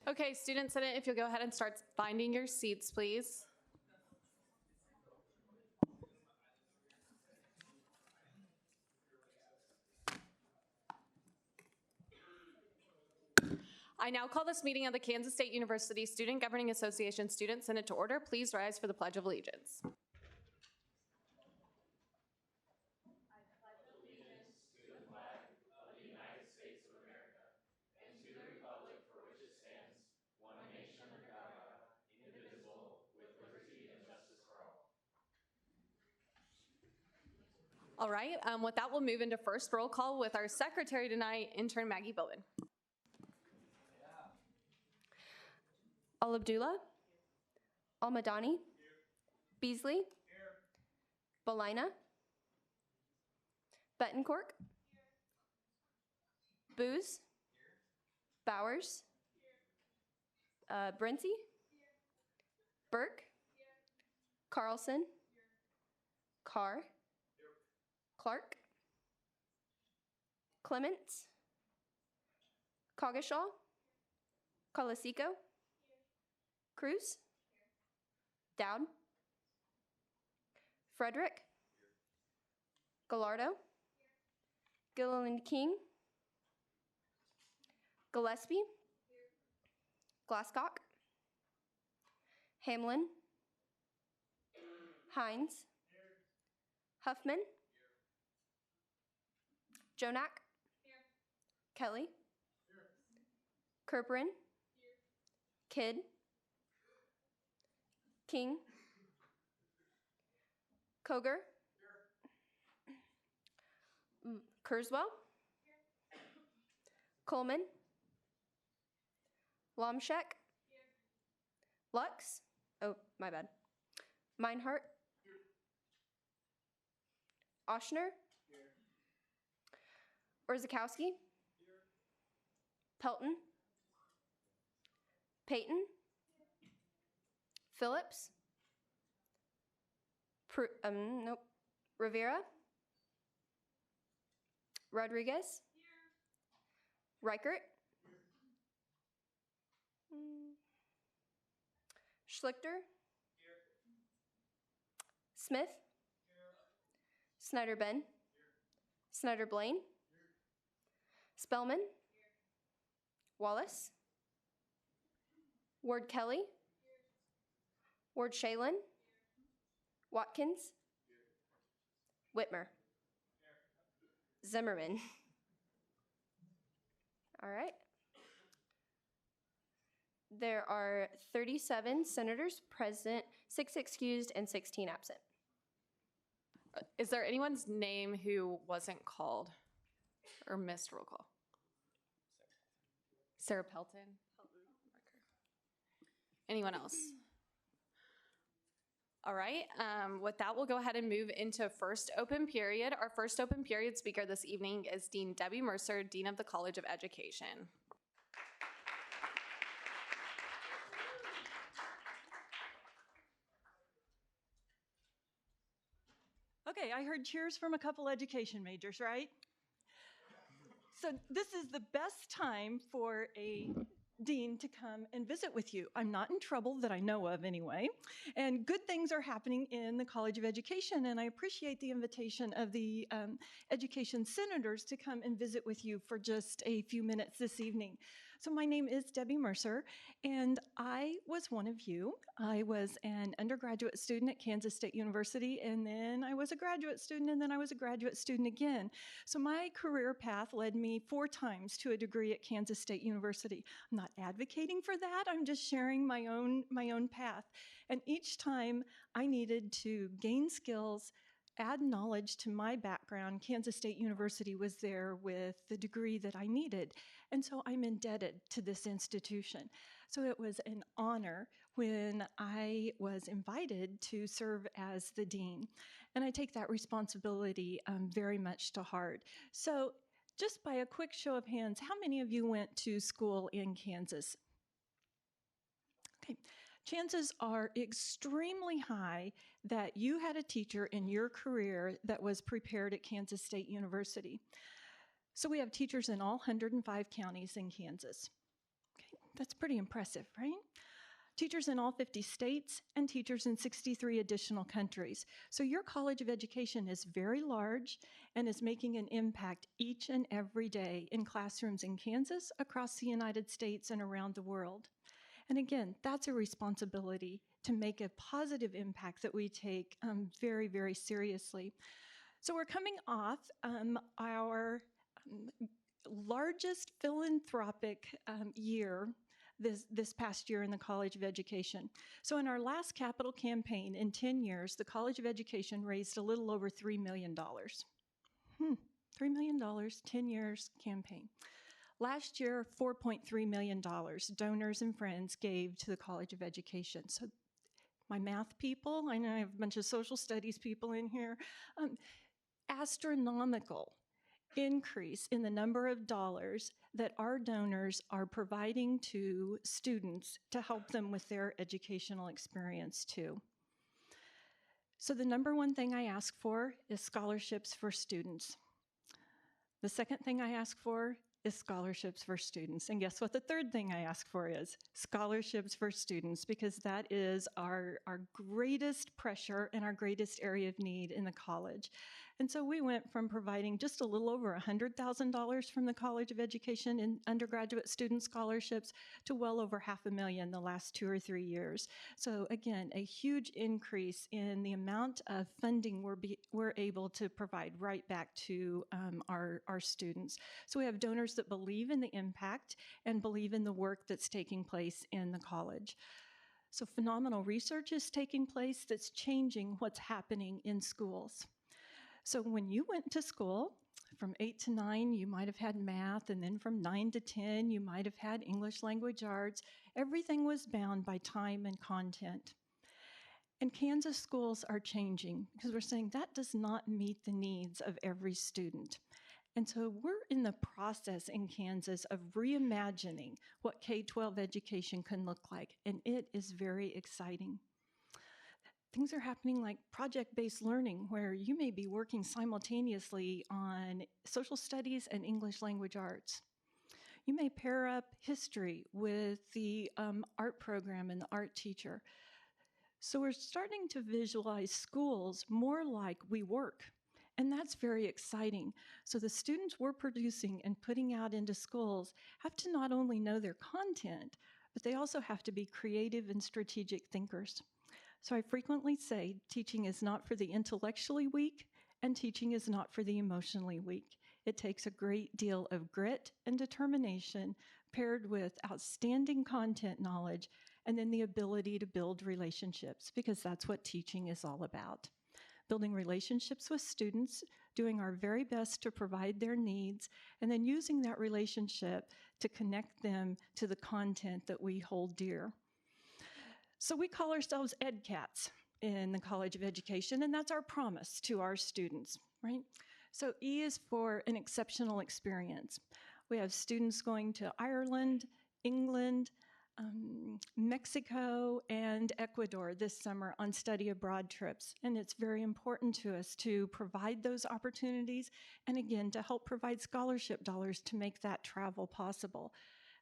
Okay, Student Senate, if you'll go ahead and start finding your seats, please. I now call this meeting of the Kansas State University Student Governing Association Student Senate to order. Please rise for the Pledge of Allegiance. All right, with that, we'll move into first roll call with our secretary tonight, intern Maggie Bowman. Al-Abdullah, Al-Madani, Beasley, Balina, Betancourt, Booz, Bowers, Brincy, Burke, Carlson, Carr, Clark, Clements, Coggeshall, Colasico, Cruz, Dowd, Frederick, Gallardo, Gilliland King, Gillespie, Glasscock, Hamlin, Hines, Huffman, Jonak, Kelly, Kerperin, Kidd, King, Koger, Kurzweil, Coleman, Lomshek, Lux, oh, my bad, Meinhardt, Oshner, Orzakowski, Pelton, Payton, Phillips, nope, Rivera, Rodriguez, Reichert, Schlichter, Smith, Snyder Ben, Snyder Blaine, Spellman, Wallace, Ward Kelly, Ward Shalin, Watkins, Whitmer, Zimmerman. All right. There are 37 senators present, 6 excused, and 16 absent. Is there anyone's name who wasn't called or missed roll call? Sarah Pelton? Anyone else? All right, with that, we'll go ahead and move into first open period. Our first open period speaker this evening is Dean Debbie Mercer, Dean of the College of Education. Okay, I heard cheers from a couple education majors, right? So this is the best time for a dean to come and visit with you. I'm not in trouble that I know of anyway, and good things are happening in the College of Education, and I appreciate the invitation of the education senators to come and visit with you for just a few minutes this evening. So my name is Debbie Mercer, and I was one of you. I was an undergraduate student at Kansas State University, and then I was a graduate student, and then I was a graduate student again. So my career path led me 4 times to a degree at Kansas State University. I'm not advocating for that, I'm just sharing my own path. And each time I needed to gain skills, add knowledge to my background, Kansas State University was there with the degree that I needed. And so I'm indebted to this institution. So it was an honor when I was invited to serve as the dean. And I take that responsibility very much to heart. So just by a quick show of hands, how many of you went to school in Kansas? Okay. Chances are extremely high that you had a teacher in your career that was prepared at Kansas State University. So we have teachers in all 105 counties in Kansas. Okay. That's pretty impressive, right? Teachers in all 50 states and teachers in 63 additional countries. So your College of Education is very large and is making an impact each and every day in classrooms in Kansas, across the United States, and around the world. And again, that's a responsibility to make a positive impact that we take very, very seriously. So we're coming off our largest philanthropic year this past year in the College of Education. So in our last capital campaign in 10 years, the College of Education raised a little over $3 million. $3 million, 10 years campaign. Last year, $4.3 million donors and friends gave to the College of Education. So my math people, I know I have a bunch of social studies people in here, astronomical increase in the number of dollars that our donors are providing to students to help them with their educational experience too. So the number one thing I ask for is scholarships for students. The second thing I ask for is scholarships for students. And guess what the third thing I ask for is? Scholarships for students, because that is our greatest pressure and our greatest area of need in the college. And so we went from providing just a little over $100,000 from the College of Education in undergraduate student scholarships to well over $500,000 the last 2 or 3 years. So again, a huge increase in the amount of funding we're able to provide right back to our students. So we have donors that believe in the impact and believe in the work that's taking place in the college. So phenomenal research is taking place that's changing what's happening in schools. So when you went to school, from 8 to 9, you might have had math, and then from 9 to 10, you might have had English language arts. Everything was bound by time and content. And Kansas schools are changing because we're saying that does not meet the needs of every student. And so we're in the process in Kansas of reimagining what K-12 education can look like, and it is very exciting. Things are happening like project-based learning, where you may be working simultaneously on social studies and English language arts. You may pair up history with the art program and the art teacher. So we're starting to visualize schools more like we work, and that's very exciting. So the students we're producing and putting out into schools have to not only know their content, but they also have to be creative and strategic thinkers. So I frequently say teaching is not for the intellectually weak, and teaching is not for the emotionally weak. It takes a great deal of grit and determination paired with outstanding content knowledge, and then the ability to build relationships, because that's what teaching is all about. Building relationships with students, doing our very best to provide their needs, and then using that relationship to connect them to the content that we hold dear. So we call ourselves EdCats in the College of Education, and that's our promise to our students, right? So E is for an exceptional experience. We have students going to Ireland, England, Mexico, and Ecuador this summer on study abroad trips. And it's very important to us to provide those opportunities, and again, to help provide scholarship dollars to make that travel possible.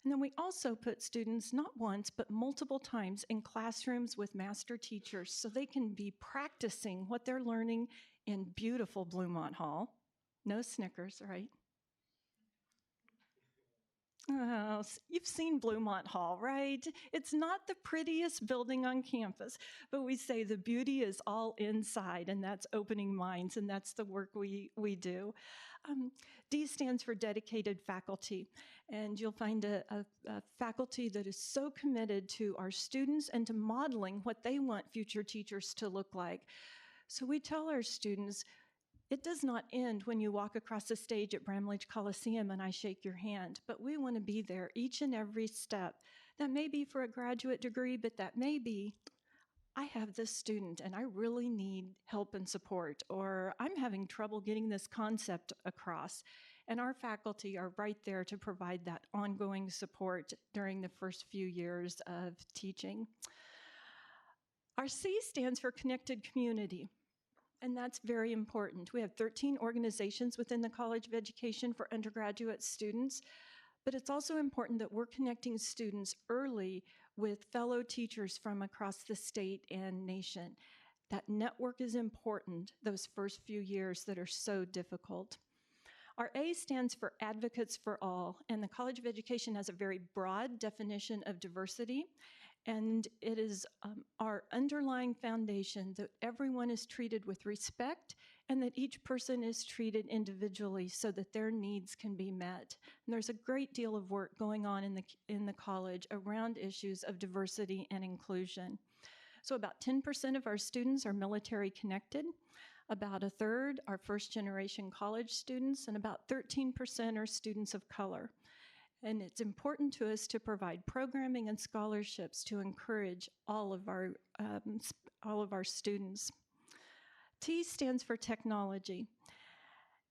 And then we also put students not once, but multiple times in classrooms with master teachers so they can be practicing what they're learning in beautiful Bluemont Hall. No Snickers, right? Oh, you've seen Bluemont Hall, right? It's not the prettiest building on campus, but we say the beauty is all inside, and that's opening minds, and that's the work we do. D stands for dedicated faculty, and you'll find a faculty that is so committed to our students and to modeling what they want future teachers to look like. So we tell our students, it does not end when you walk across the stage at Bramlage Coliseum and I shake your hand, but we want to be there each and every step. That may be for a graduate degree, but that may be, I have this student and I really need help and support, or I'm having trouble getting this concept across. And our faculty are right there to provide that ongoing support during the first few years of teaching. Our C stands for connected community. And that's very important. We have 13 organizations within the College of Education for undergraduate students, But it's also important that we're connecting students early with fellow teachers from across the state and nation. That network is important those first few years that are so difficult. Our A stands for Advocates for All, and the College of Education has a very broad definition of diversity, and it is our underlying foundation that everyone is treated with respect and that each person is treated individually so that their needs can be met. And there's a great deal of work going on in the college around issues of diversity and inclusion. So about 10% of our students are military connected, about a third are first-generation college students, and about 13% are students of color. And it's important to us to provide programming and scholarships to encourage all of our students. T stands for technology.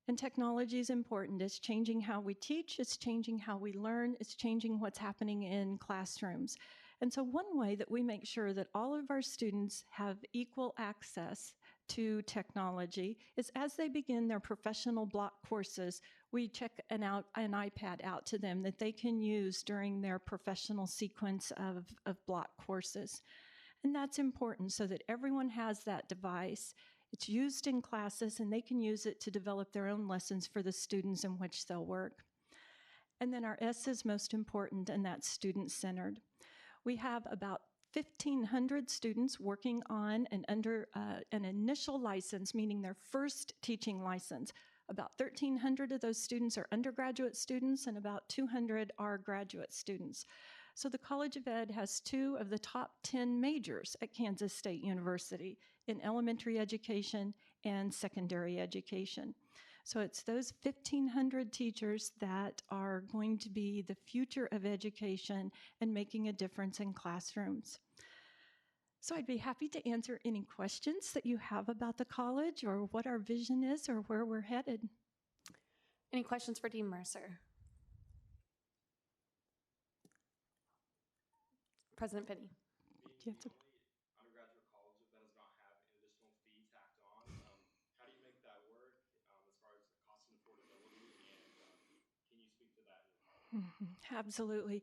And technology is important. It's changing how we teach, it's changing how we learn, it's changing what's happening in classrooms. And so one way that we make sure that all of our students have equal access to technology is as they begin their professional block courses, we check an iPad out to them that they can use during their professional sequence of block courses. And that's important so that everyone has that device. It's used in classes and they can use it to develop their own lessons for the students in which they'll work. And then our S is most important, and that's student-centered. We have about 1,500 students working on an initial license, meaning their first teaching license. About 1,300 of those students are undergraduate students and about 200 are graduate students. So the College of Ed has 2 of the top 10 majors at Kansas State University in elementary education and secondary education. So it's those 1,500 teachers that are going to be the future of education and making a difference in classrooms. So I'd be happy to answer any questions that you have about the college or what our vision is or where we're headed. Any questions for Dean Mercer? President Penny. Being the only undergraduate college that does not have an additional fee tacked on, how do you make that work as far as the cost and affordability? And can you speak to that in your college? Absolutely.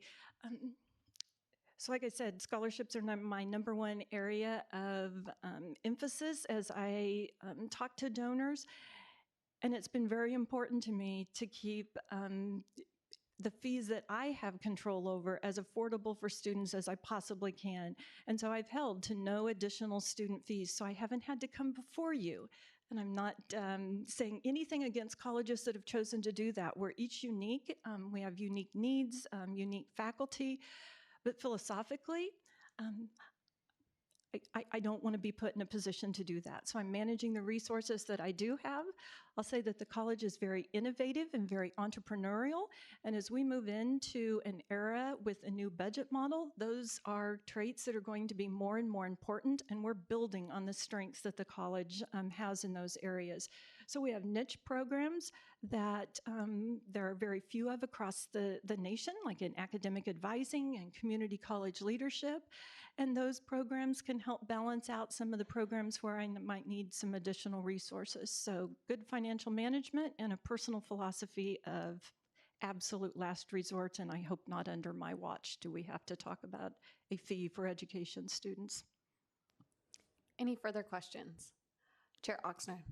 So like I said, scholarships are my number one area of emphasis as I talk to donors. And it's been very important to me to keep the fees that I have control over as affordable for students as I possibly can. And so I've held to no additional student fees. So I haven't had to come before you. And I'm not saying anything against colleges that have chosen to do that. We're each unique. We have unique needs, unique faculty. But philosophically, I don't want to be put in a position to do that. So I'm managing the resources that I do have. I'll say that the college is very innovative and very entrepreneurial. And as we move into an era with a new budget model, those are traits that are going to be more and more important. And we're building on the strengths that the college has in those areas. So we have niche programs that there are very few of across the nation, like in academic advising and community college leadership. And those programs can help balance out some of the programs where I might need some additional resources. So good financial management and a personal philosophy of absolute last resort, and I hope not under my watch do we have to talk about a fee for education students. Any further questions? Chair Oxnard.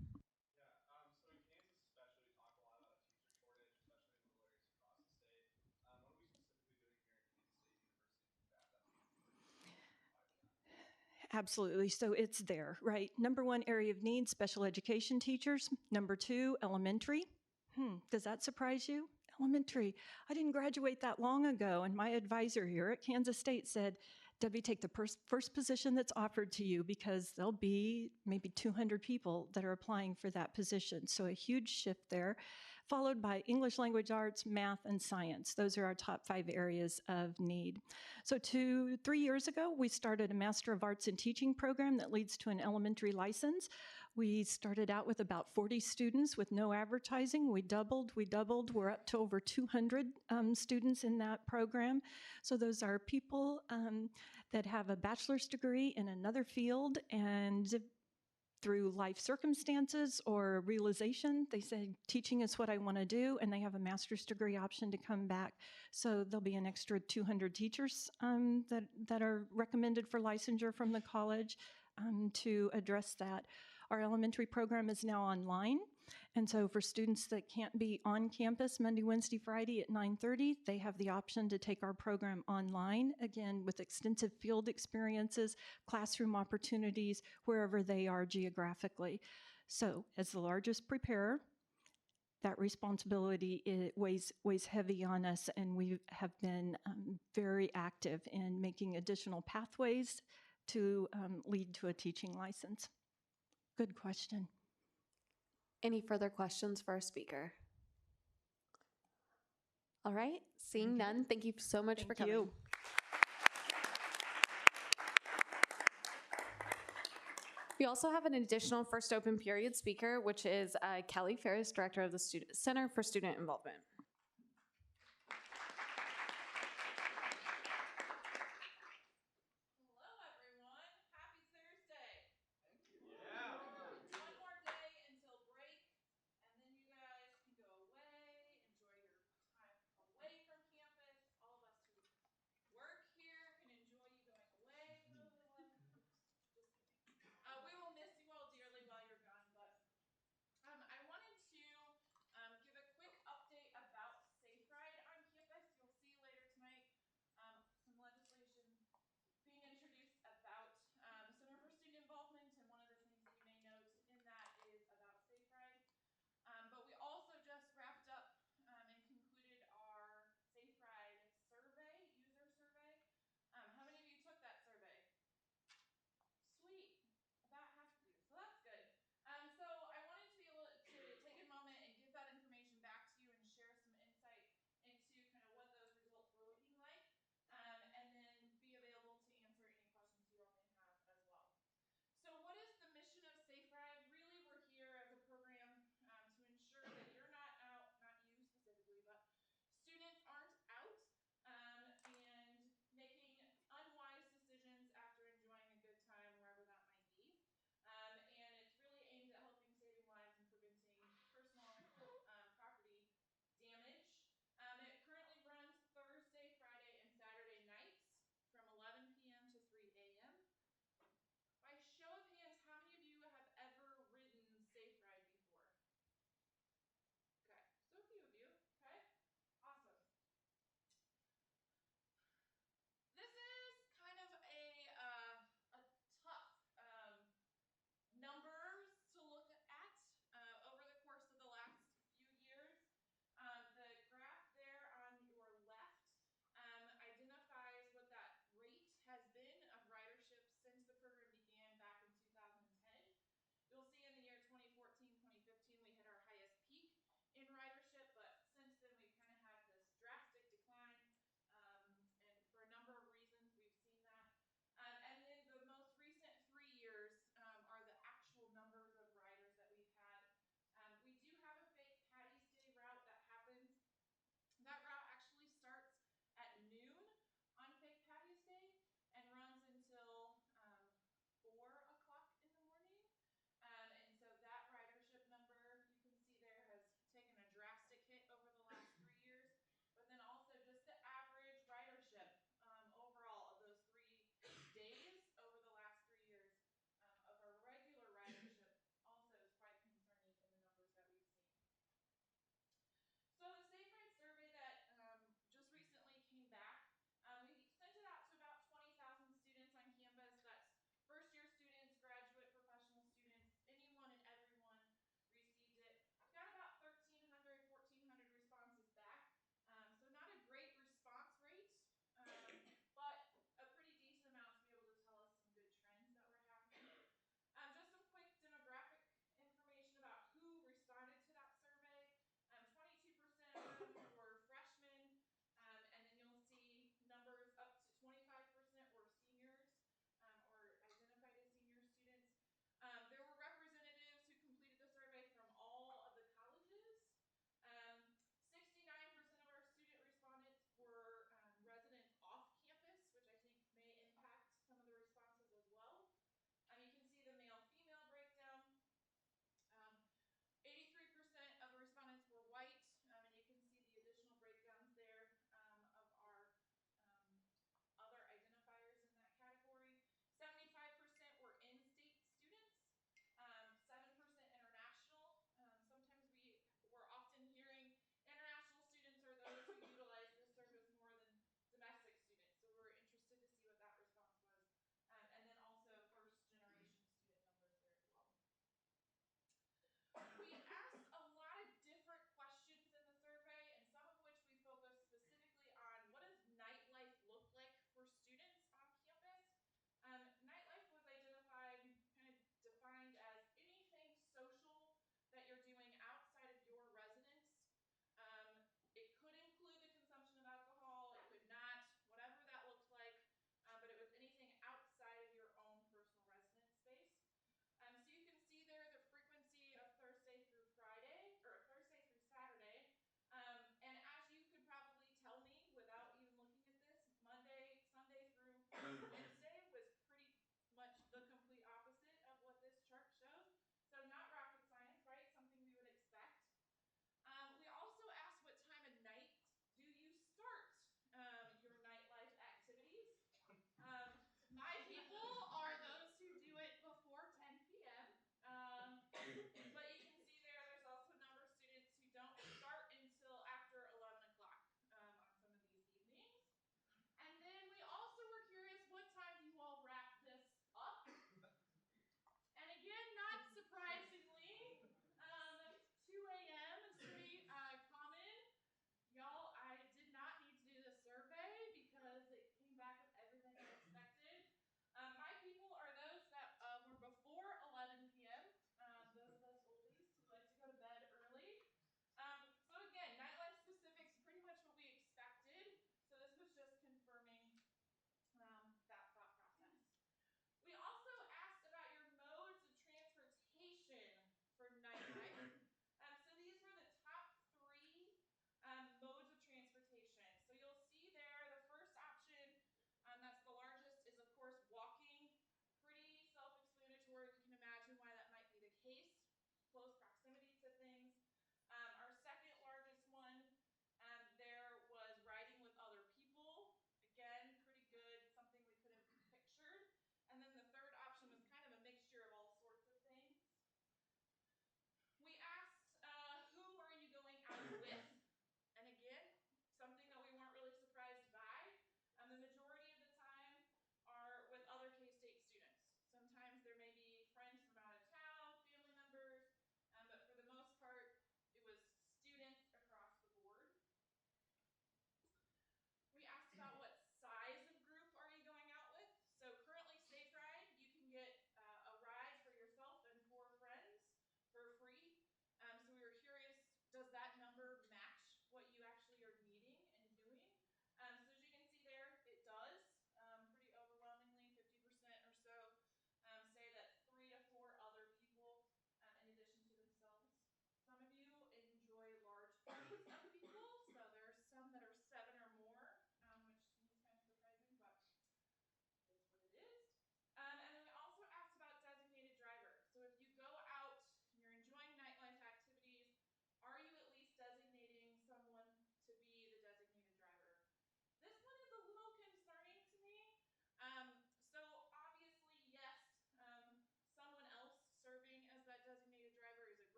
Absolutely. So it's there, right? Number one area of need, special education teachers. Number 2, elementary. Does that surprise you? Elementary. I didn't graduate that long ago, and my advisor here at Kansas State said, Debbie, take the first position that's offered to you because there'll be maybe 200 people that are applying for that position. So a huge shift there, followed by English language arts, math, and science. Those are our top 5 areas of need. So 3 years ago, we started a Master of Arts in Teaching program that leads to an elementary license. We started out with about 40 students with no advertising. We doubled. We're up to over 200 students in that program. So those are people that have a bachelor's degree in another field and through life circumstances or realization. They say, teaching is what I want to do, and they have a master's degree option to come back. So there'll be an extra 200 teachers that are recommended for licensure from the college to address that. Our elementary program is now online. And so for students that can't be on campus Monday, Wednesday, Friday at 9:30, they have the option to take our program online, again, with extensive field experiences, classroom opportunities, wherever they are geographically. So as the largest preparer, that responsibility weighs heavy on us, and we have been very active in making additional pathways to lead to a teaching license. Good question. Any further questions for our speaker? All right, seeing none, thank you so much for Thank coming. you. We also have an additional first open period speaker, which is Kelly Ferris, Director of the Center for Student Involvement. Hello, everyone. Happy Thursday. Yeah. One more day until break, and then you guys can go away, enjoy your time away from campus. All of us who work here can enjoy you going away for a little while. Just kidding. We will miss you all dearly while you're gone, but I wanted to give a quick update about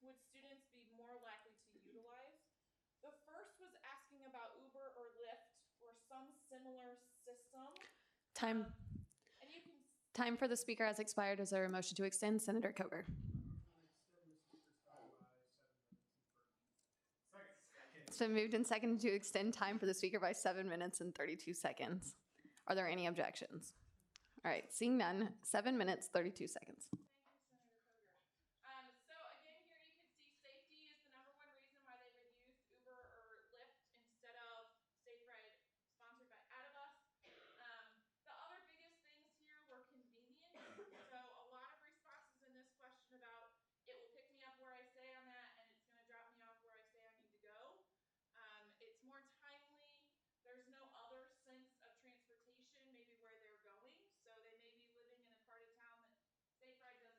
would students be more likely to utilize? The first was asking about Uber or Lyft or some similar system. Time. And you can Time for the speaker has expired. Is there a motion to extend? Senator Coker. It's been moved and seconded to extend time for the speaker by 7 minutes and 32 seconds. Are there any objections? All right, seeing none, 7 minutes, 32 seconds. Thank you, Senator Koger. So again, here you can see safety is the number one reason why they would use Uber or Lyft instead of Safe Ride sponsored by Adibus. The other biggest things here were convenience. So a lot of responses in this question about it will pick me up where I say I'm at and it's going to drop me off where I say I need to go. It's more timely. There's no other sense of transportation, maybe where they're going. So they may be living in a part of town that Safe Ride doesn't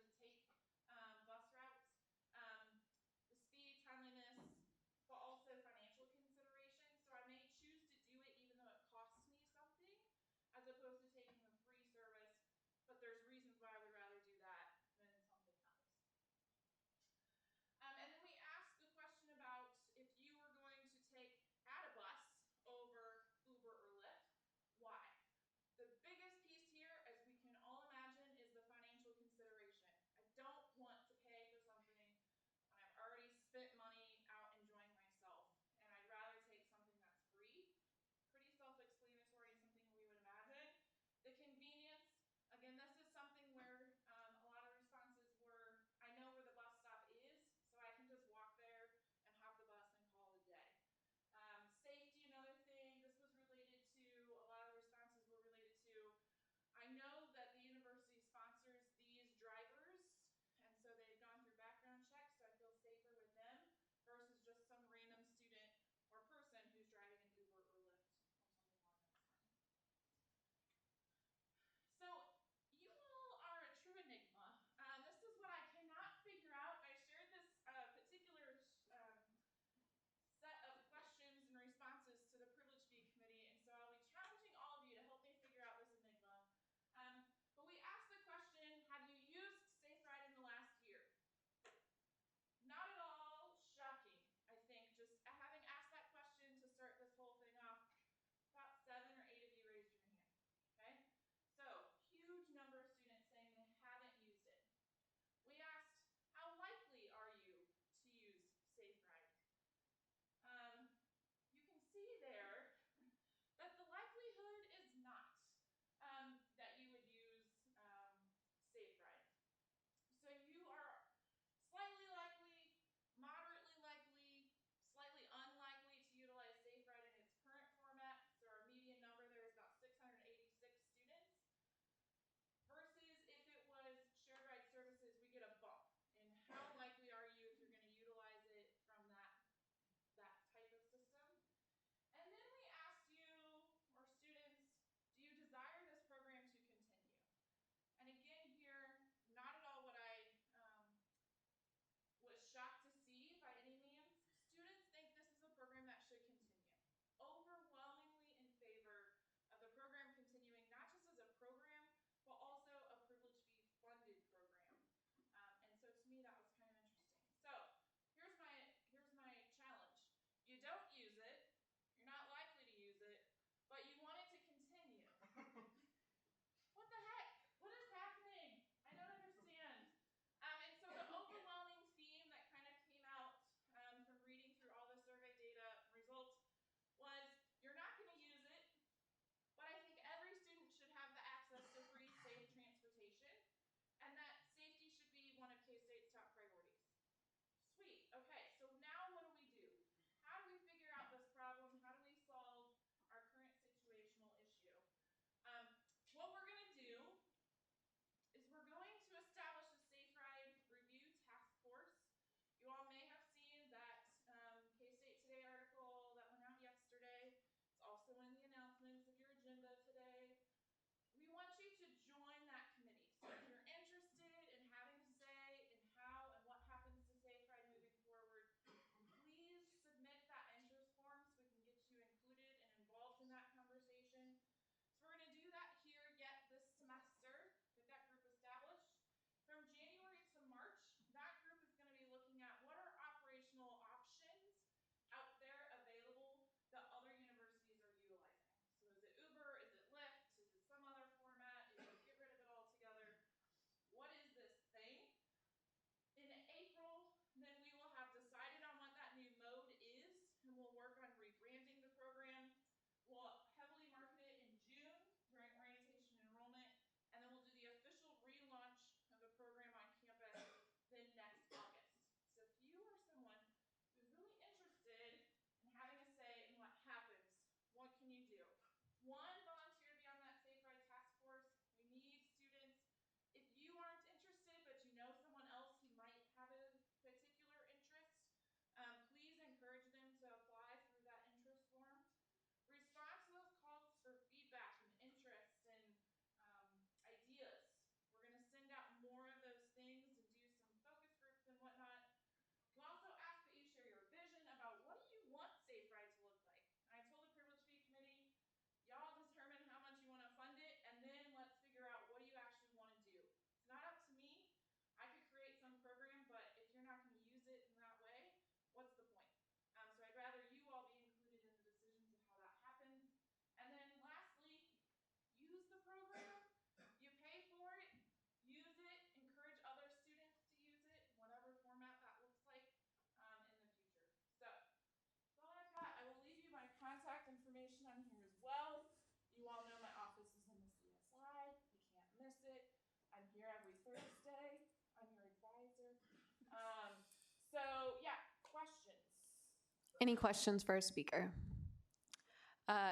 Any questions for our speaker?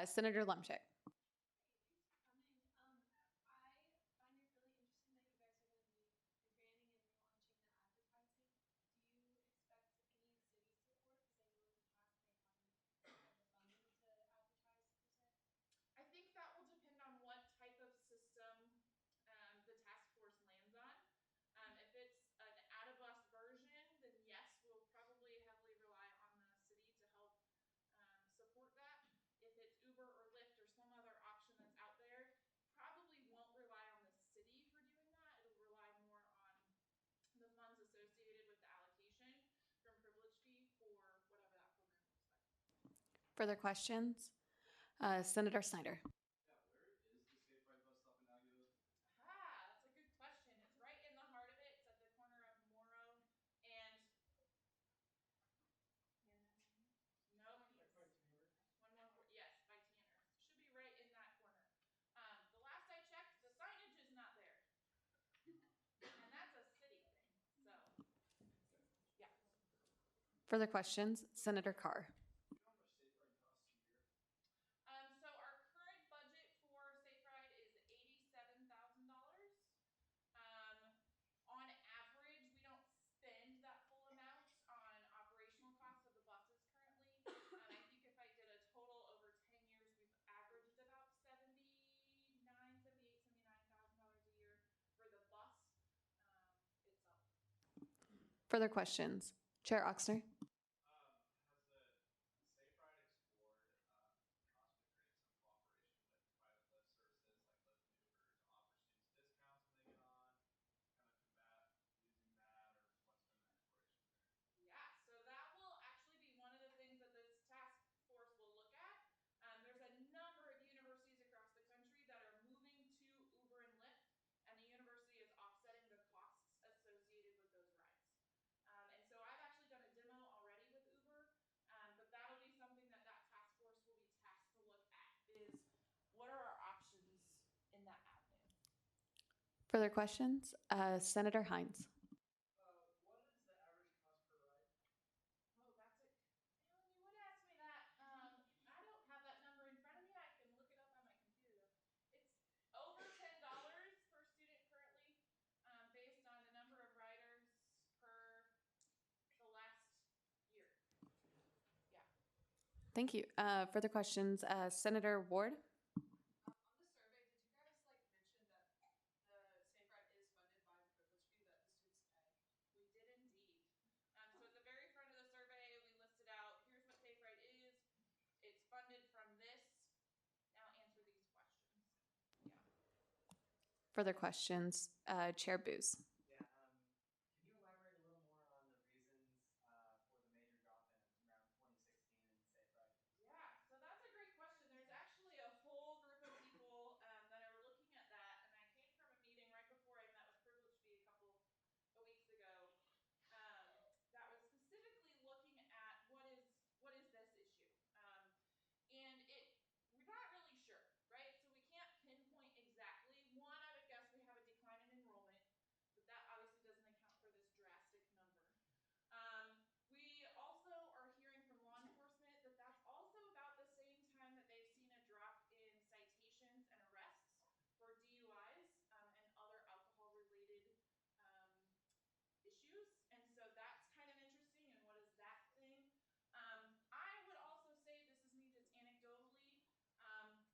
Senator Lumschick. I think that will depend on what type of system the task force lands on. If it's an out-of-bus version, then yes, we'll probably heavily rely on the city to help support that. If it's Uber or Lyft or some other option that's out there, probably won't rely on the city for doing that. It'll rely more on the funds associated with the allocation from privilege fee for whatever that program looks like. Further questions? Senator Snyder. That's a good question. It's right in the heart of it. It's at the corner of Morrow and nope. Yes, by Tanner's. Should be right in that corner. The last I checked, the signage is not there, and that's a city thing. So, yeah. Further questions? Senator Carr. So our current budget for Safe Ride is $87,000. On average, we don't spend that full amount on operational costs of the buses currently. I think if I did a total over 10 years, we've averaged about $79,000 a year for the bus itself. Further questions? Chair Oxner. Has the Safe Ride explored possibly creating some cooperation with private Lyft services like Lyft and Uber to offer students discounts when they get on, kind of combat using that, or what's been the exploration there? Yeah, so that will actually be one of the things that this task force will look at. There's a number of universities across the country that are moving to Uber and Lyft, and the university is offsetting the costs associated with those rides. And so I've actually done a demo already with Uber, but that'll be something that that task force will be tasked to look at is what are our options in that avenue? Further questions? Senator Hines. What is the average cost per ride? Oh, that's it. Alan, you would ask me that. I don't have that number in front of me. I can look it up on my computer though. It's over $10 per student currently, based on the number of riders per the last year. Yeah. Thank you. Further questions? Senator Ward. On the survey, did you guys mention that the Safe Ride is funded by the privilege fee that the students pay? We did indeed. So at the very front of the survey, we listed out, here's what Safe Ride is. It's funded from this. Now answer these questions. Yeah. Further questions? Chair Booz. Yeah, can you elaborate a little more on the reasons for the major drop in around 2016 in Safe Ride? Yeah, so that's a great question. There's actually a whole group of people that are looking at that, and I came from a meeting right before I met with Privilege Fee a couple of weeks ago that was specifically looking at what is this issue, and we're not really sure, right? So we can't pinpoint exactly. One, I would guess we have a decline in enrollment, but that obviously doesn't account for this drastic number. We also are hearing from law enforcement that that's also about the same time that they've seen a drop in citations and arrests for DUIs and other alcohol-related issues. And so that's kind of interesting. And what is that thing? I would also say, this is me just anecdotally,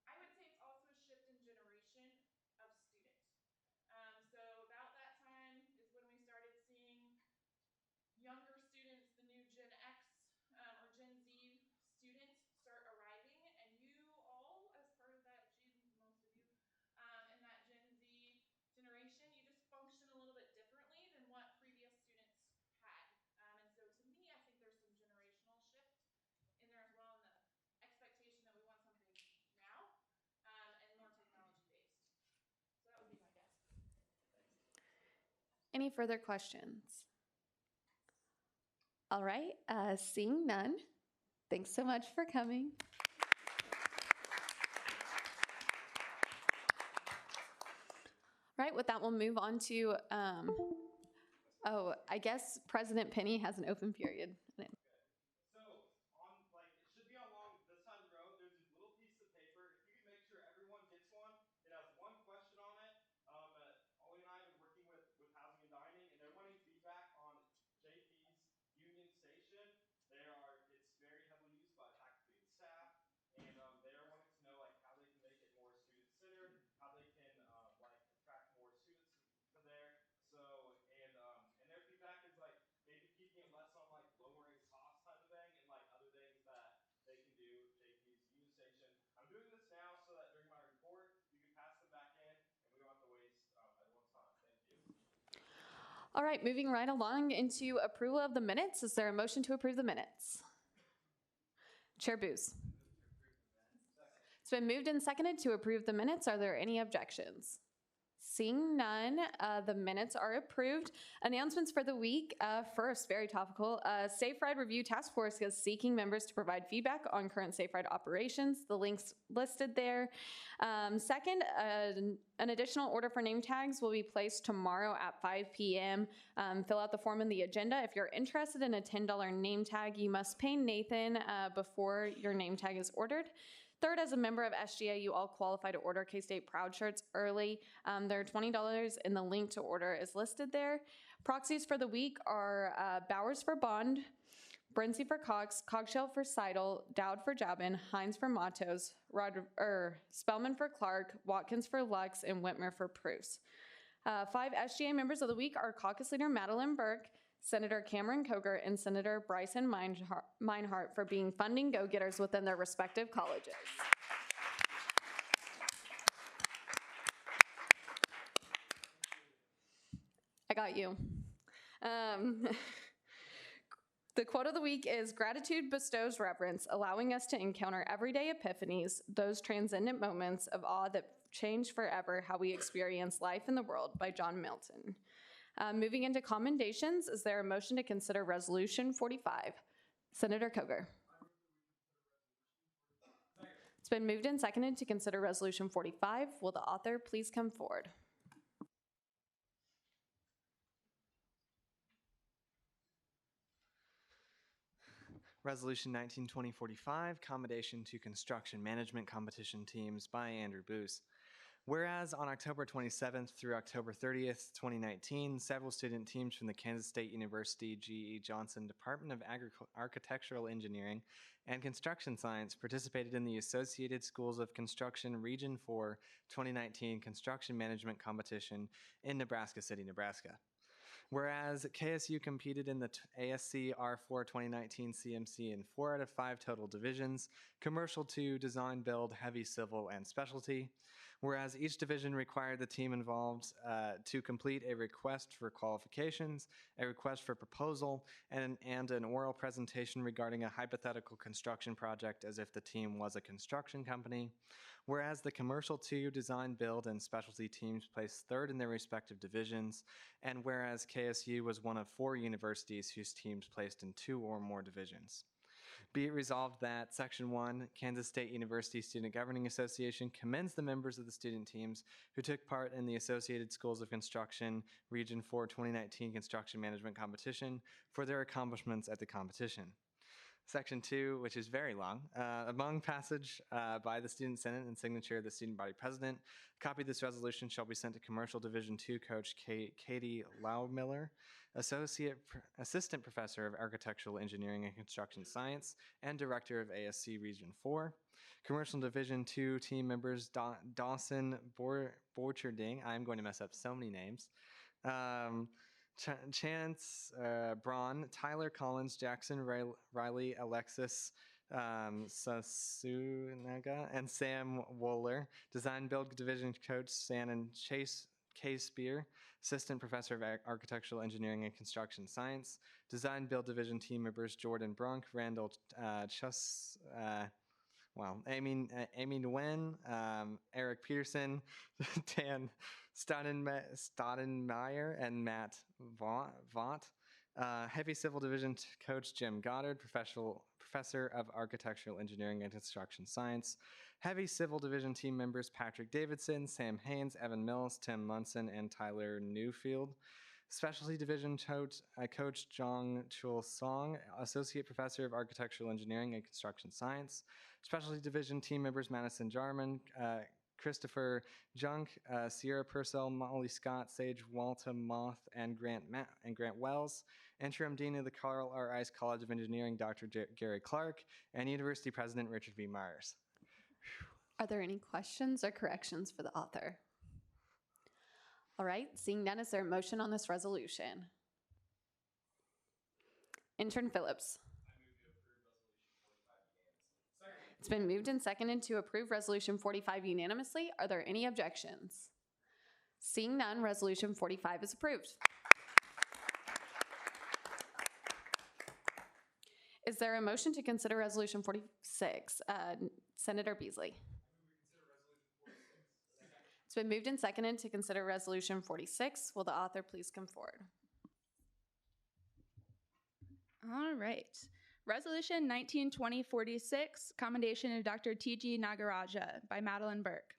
I would say it's also a shift in generation of student. So about that time is when we started seeing younger students, the new Gen X or Gen Z students start arriving, and you all, as part of that, most of you, in that Gen Z generation, you just function a little bit differently than what previous students had. And so to me, I think there's some generational shift in there as well, and the expectation that we want something now and more technology based. So that would be my guess. Any further questions? All right, seeing none, thanks so much for coming. All right, with that, we'll move on to, I guess President Penny has an open period. So on All right, moving right along into approval of the minutes. Is there a motion to approve the minutes? Chair Booz. It's been moved and seconded to approve the minutes. Are there any objections? Seeing none, the minutes are approved. Announcements for the week. First, very topical. Safe Ride Review Task Force is seeking members to provide feedback on current Safe Ride operations. The links listed there. Second, an additional order for name tags will be placed tomorrow at 5 p.m. Fill out the form in the agenda. If you're interested in a $10 name tag, you must pay Nathan before your name tag is ordered. Third, as a member of SGA, you all qualify to order K-State Proud shirts early. They're $20 and the link to order is listed there. Proxies for the week are Bowers for Bond, Brincy for Cox, Cogshell for Seidel, Dowd for Jabin, Hines for Matos, Spellman for Clark, Watkins for Lux, and Whitmer for Proofs. 5 SGA members of the week are Caucus Leader Madeline Burke, Senator Cameron Coger, and Senator Bryson Meinhardt for being funding go-getters within their respective colleges. I got you. The quote of the week is, "Gratitude bestows reverence, allowing us to encounter everyday epiphanies, those transcendent moments of awe that change forever how we experience life in the world," by John Milton. Moving into commendations, is there a motion to consider Resolution 45? Senator Coger. It's been moved and seconded to consider Resolution 45. Will the author please come forward? Resolution 19-2045, Commendation to Construction Management Competition Teams by Andrew Booz. Whereas on October 27th through October 30th, 2019, several student teams from the Kansas State University G.E. Johnson Department of Architectural Engineering and Construction Science participated in the Associated Schools of Construction Region 4 2019 Construction Management Competition in Nebraska City, Nebraska. Whereas KSU competed in the ASC R4 2019 CMC in 4 out of 5 total divisions, Commercial 2, Design, Build, Heavy Civil, and Specialty. Whereas each division required the team involved to complete a request for qualifications, a request for proposal, and an oral presentation regarding a hypothetical construction project as if the team was a construction company. Whereas the Commercial 2, Design, Build, and Specialty teams placed third in their respective divisions, and whereas KSU was one of 4 universities whose teams placed in 2 or more divisions. Be it resolved that Section 1, Kansas State University Student Governing Association commends the members of the student teams who took part in the Associated Schools of Construction Region 4 2019 Construction Management Competition for their accomplishments at the competition. Section 2, which is very long, among passage by the Student Senate and signature of the Student Body President, a copy of this resolution shall be sent to Commercial Division 2 Coach Katie Laumiller, Assistant Professor of Architectural Engineering and Construction Science and Director of ASC Region 4. Commercial Division 2 team members Dawson Borcherding, I'm going to mess up so many names, Chance Braun, Tyler Collins, Jackson Riley, Alexis Sasunaga, and Sam Wohler. Design Build Division Coach Shannon K. Spear, Assistant Professor of Architectural Engineering and Construction Science. Design Build Division team members Jordan Brunk, Randall Amy Nguyen, Eric Peterson, Dan Staudenmeyer, and Matt Vaught. Heavy Civil Division Coach Jim Goddard, Professor of Architectural Engineering and Construction Science. Heavy Civil Division team members Patrick Davidson, Sam Haynes, Evan Mills, Tim Munson, and Tyler Newfield. Specialty Division Coach Jong Chul Song, Associate Professor of Architectural Engineering and Construction Science. Specialty Division team members Madison Jarman, Christopher Junk, Sierra Purcell, Molly Scott, Sage Walta Moth, and Grant Wells. Interim Dean of the Carl R. Ice College of Engineering, Dr. Gary Clark, and University President Richard V. Myers. Are there any questions or corrections for the author? All right, seeing none, is there a motion on this resolution? Intern Phillips. It's been moved and seconded to approve Resolution 45 unanimously. Are there any objections? Seeing none, Resolution 45 is approved. Is there a motion to consider Resolution 46? Senator Beasley. It's been moved and seconded to consider Resolution 46. Will the author please come forward? All right. Resolution 19-2046, Commendation of Dr. T.G. Nagaraja by Madeline Burke.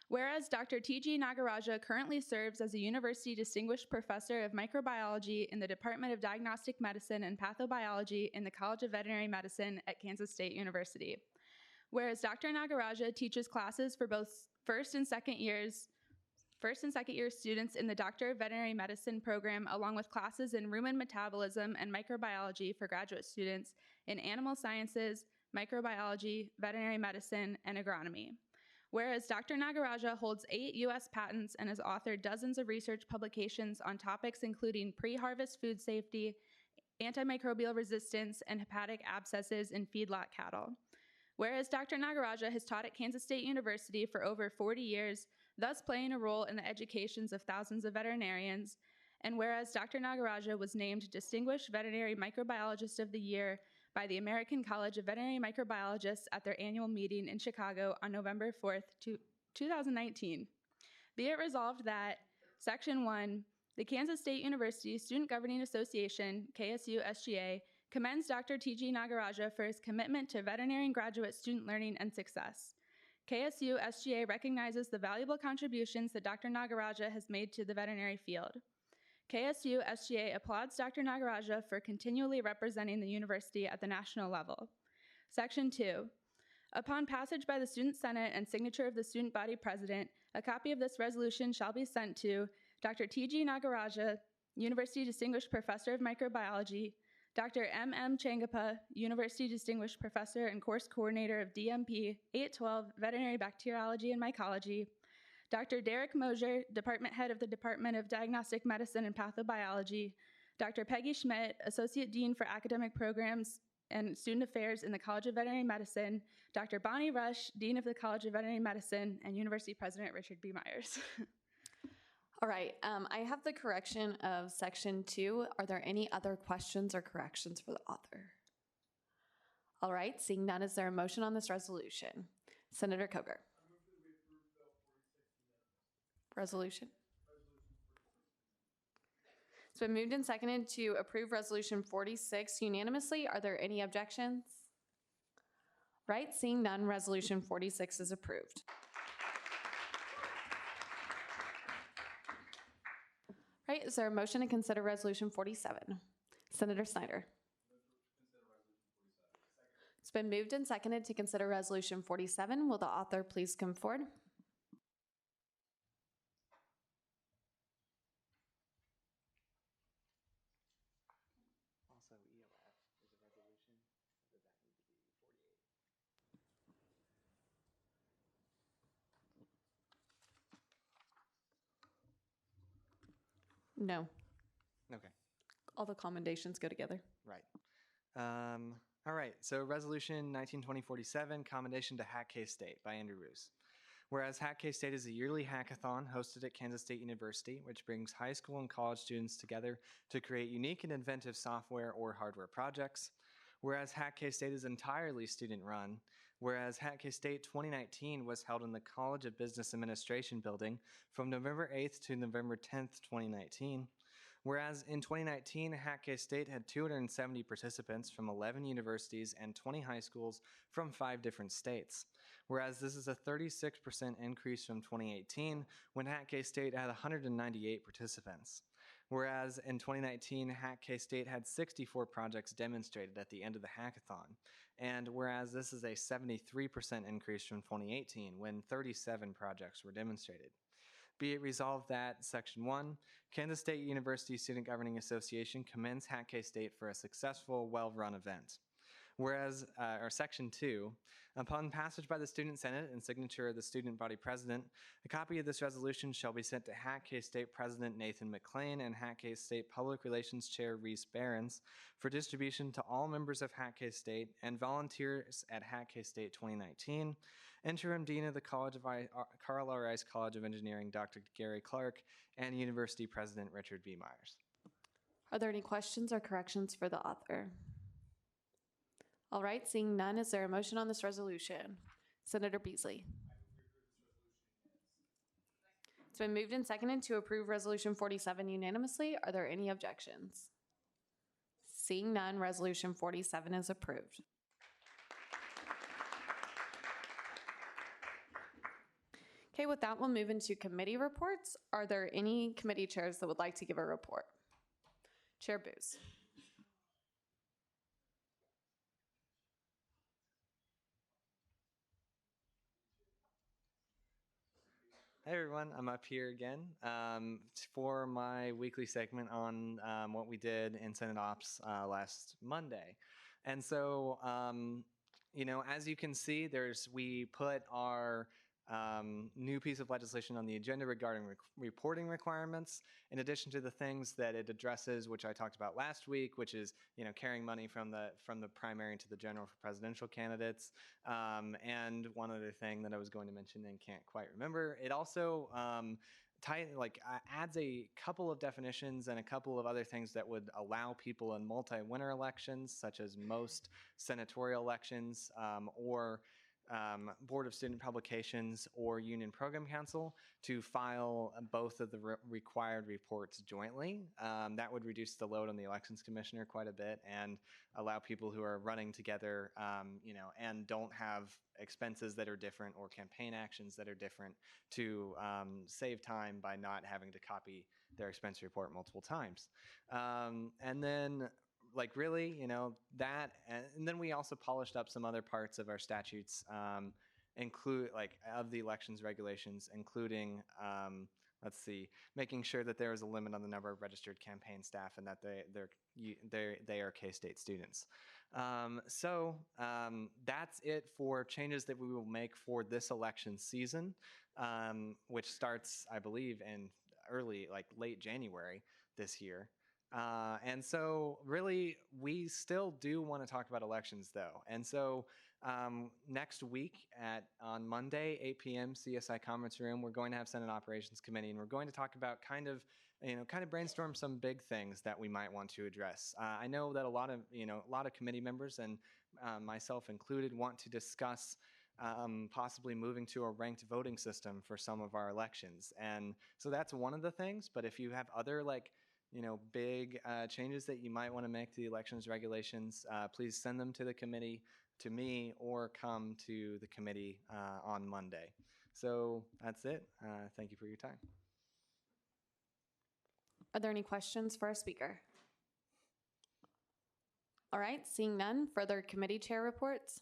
Whereas Dr. T.G. Nagaraja currently serves as a University Distinguished Professor of Microbiology in the Department of Diagnostic Medicine and Pathobiology in the College of Veterinary Medicine at Kansas State University. Whereas Dr. Nagaraja teaches classes for both first and second year students in the Doctor of Veterinary Medicine program, along with classes in rumen metabolism and microbiology for graduate students in animal sciences, microbiology, veterinary medicine, and agronomy. Whereas Dr. Nagaraja holds 8 U.S. patents and has authored dozens of research publications on topics including pre-harvest food safety, antimicrobial resistance, and hepatic abscesses in feedlot cattle. Whereas Dr. Nagaraja has taught at Kansas State University for over 40 years, thus playing a role in the educations of thousands of veterinarians. And whereas Dr. Nagaraja was named Distinguished Veterinary Microbiologist of the Year by the American College of Veterinary Microbiologists at their annual meeting in Chicago on November 4th, 2019. Be it resolved that Section 1, the Kansas State University Student Governing Association, KSU-SGA, commends Dr. T.G. Nagaraja for his commitment to veterinarian graduate student learning and success. KSU-SGA recognizes the valuable contributions that Dr. Nagaraja has made to the veterinary field. KSU-SGA applauds Dr. Nagaraja for continually representing the university at the national level. Section 2. Upon passage by the Student Senate and signature of the student body president, a copy of this resolution shall be sent to Dr. T.G. Nagaraja, University Distinguished Professor of Microbiology, Dr. M.M. Changapa, University Distinguished Professor and Course Coordinator of DMP 812 Veterinary Bacteriology and Mycology, Dr. Derek Mosier, Department Head of the Department of Diagnostic Medicine and Pathobiology, Dr. Peggy Schmidt, Associate Dean for Academic Programs and Student Affairs in the College of Veterinary Medicine, Dr. Bonnie Rush, Dean of the College of Veterinary Medicine, and University President Richard B. Myers. All right, I have the correction of Section 2. Are there any other questions or corrections for the author? All right, seeing none, is there a motion on this resolution? Senator Coker. Resolution. It's been moved and seconded to approve Resolution 46 unanimously. Are there any objections? Right, seeing none, Resolution 46 is approved. Right, is there a motion to consider Resolution 47? Senator Snyder. It's been moved and seconded to consider Resolution 47. Will the author please come forward? Also, ELF is a resolution. Does that need to be 48? No. Okay. All the commendations go together. Right. All right, so Resolution 19-2047, Commendation to Hack K-State by Andrew Roos. Whereas Hack K-State is a yearly hackathon hosted at Kansas State University, which brings high school and college students together to create unique and inventive software or hardware projects. Whereas Hack K-State is entirely student-run. Whereas Hack K-State 2019 was held in the College of Business Administration building from November 8th to November 10th, 2019. Whereas in 2019, Hack K-State had 270 participants from 11 universities and 20 high schools from 5 different states. Whereas this is a 36% increase from 2018, when Hack K-State had 198 participants. Whereas in 2019, Hack K-State had 64 projects demonstrated at the end of the hackathon. And whereas this is a 73% increase from 2018, when 37 projects were demonstrated. Be it resolved that Section 1, Kansas State University Student Governing Association commends Hack K-State for a successful, well-run event. Whereas, Section 2, upon passage by the Student Senate and signature of the Student Body President, a copy of this resolution shall be sent to Hack K-State President Nathan McLean and Hack K-State Public Relations Chair Reese Behrens for distribution to all members of Hack K-State and volunteers at Hack K-State 2019, Interim Dean of the College of Carl R. Rice College of Engineering, Dr. Gary Clark, and University President Richard B. Myers. Are there any questions or corrections for the author? All right, seeing none, is there a motion on this resolution? Senator Beasley. It's been moved and seconded to approve Resolution 47 unanimously. Are there any objections? Seeing none, Resolution 47 is approved. Okay, with that, we'll move into committee reports. Are there any committee chairs that would like to give a report? Chair Booz. Hey everyone, I'm up here again for my weekly segment on what we did in Senate Ops last Monday. And so, as you can see, we put our new piece of legislation on the agenda regarding reporting requirements, in addition to the things that it addresses, which I talked about last week, which is carrying money from the primary to the general for presidential candidates. And one other thing that I was going to mention and can't quite remember, it also adds a couple of definitions and a couple of other things that would allow people in multi-winner elections, such as most senatorial elections or Board of Student Publications or Union Program Council, to file both of the required reports jointly. That would reduce the load on the Elections Commissioner quite a bit and allow people who are running together, and don't have expenses that are different or campaign actions that are different, to save time by not having to copy their expense report multiple times. And then that, and then we also polished up some other parts of our statutes, of the elections regulations, including, making sure that there is a limit on the number of registered campaign staff and that they are K-State students. That's it for changes that we will make for this election season, which starts, I believe, in late January this year. And so really, we still do want to talk about elections, though. And so next week on Monday, 8 p.m. CSI Conference Room, we're going to have Senate Operations Committee, and we're going to talk about kind of brainstorm some big things that we might want to address. I know that a lot of committee members, and myself included, want to discuss possibly moving to a ranked voting system for some of our elections. And so that's one of the things. But if you have other big changes that you might want to make to the elections regulations, please send them to the committee, to me, or come to the committee on Monday. So that's it. Thank you for your time. Are there any questions for our speaker? All right, seeing none, further committee chair reports.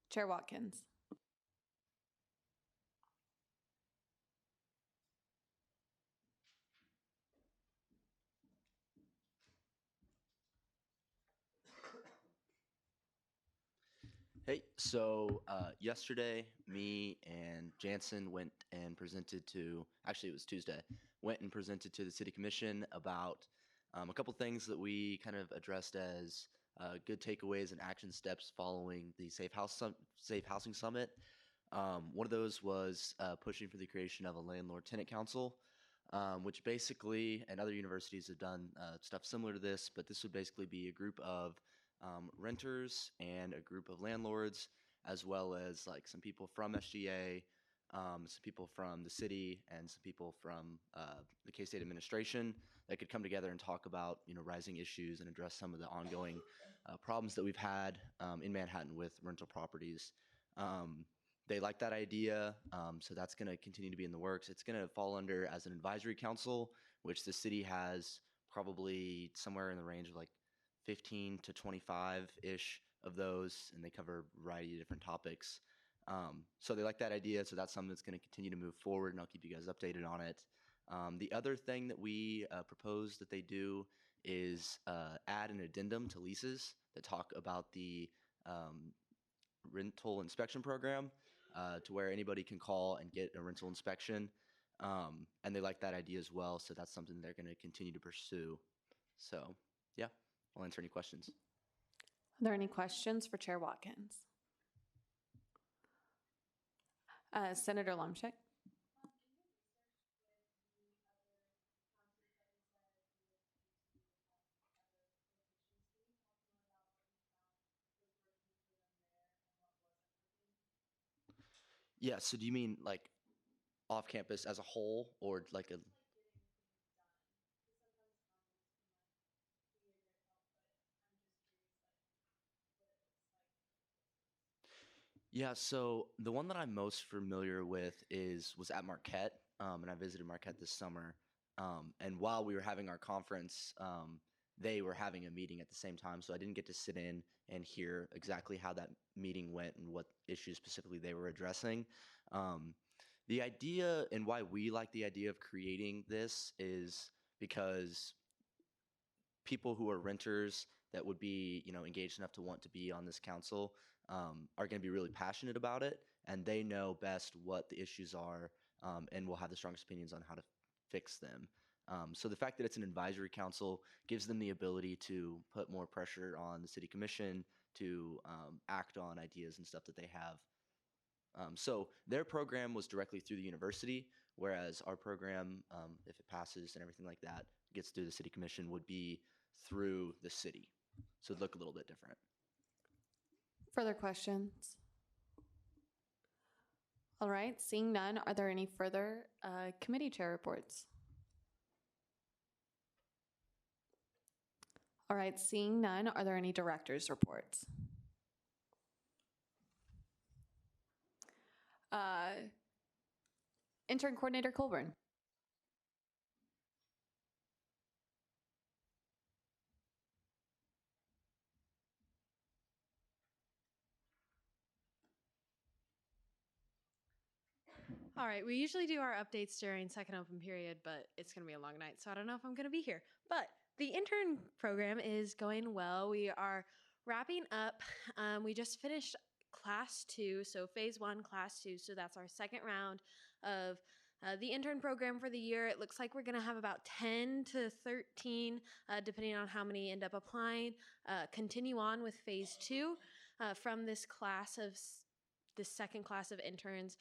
Chair Watkins. Hey, so yesterday, me and Jansen went and presented to, actually it was Tuesday, went and presented to the City Commission about a couple things that we kind of addressed as good takeaways and action steps following the Safe Housing Summit. One of those was pushing for the creation of a landlord-tenant council, which basically, and other universities have done stuff similar to this, but this would basically be a group of renters and a group of landlords, as well as some people from SGA, some people from the city, and some people from the K-State administration that could come together and talk about rising issues and address some of the ongoing problems that we've had in Manhattan with rental properties. They like that idea, so that's going to continue to be in the works. It's going to fall under as an advisory council, which the city has probably somewhere in the range of 15 to 25-ish of those, and they cover a variety of different topics. So they like that idea, so that's something that's going to continue to move forward, and I'll keep you guys updated on it. The other thing that we propose that they do is add an addendum to leases that talk about the rental inspection program, to where anybody can call and get a rental inspection. And they like that idea as well, so that's something they're going to continue to pursue. So, yeah. I'll answer any questions. Are there any questions for Chair Watkins? Senator Lumschick. Yeah, so do you mean like off campus as a whole or like a? Yeah, so the one that I'm most familiar with was at Marquette, and I visited Marquette this summer. And while we were having our conference, they were having a meeting at the same time, so I didn't get to sit in and hear exactly how that meeting went and what issues specifically they were addressing. The idea and why we like the idea of creating this is because people who are renters that would be, engaged enough to want to be on this council are going to be really passionate about it, and they know best what the issues are, and will have the strongest opinions on how to fix them. So the fact that it's an advisory council gives them the ability to put more pressure on the city commission to act on ideas and stuff that they have. So their program was directly through the university, whereas our program, if it passes and everything like that, gets through the city commission, would be through the city. So it'd look a little bit different. Further questions? All right, seeing none, are there any further committee chair reports? All right, seeing none, are there any directors' reports? Intern Coordinator Colburn. All right, we usually do our updates during second open period, but it's going to be a long night, so I don't know if I'm going to be here. But the intern program is going well. We are wrapping up. We just finished class 2, so phase 1, class 2. So that's our second round of the intern program for the year. It looks like we're going to have about 10 to 13, depending on how many end up applying, continue on with phase 2 from this second class of interns,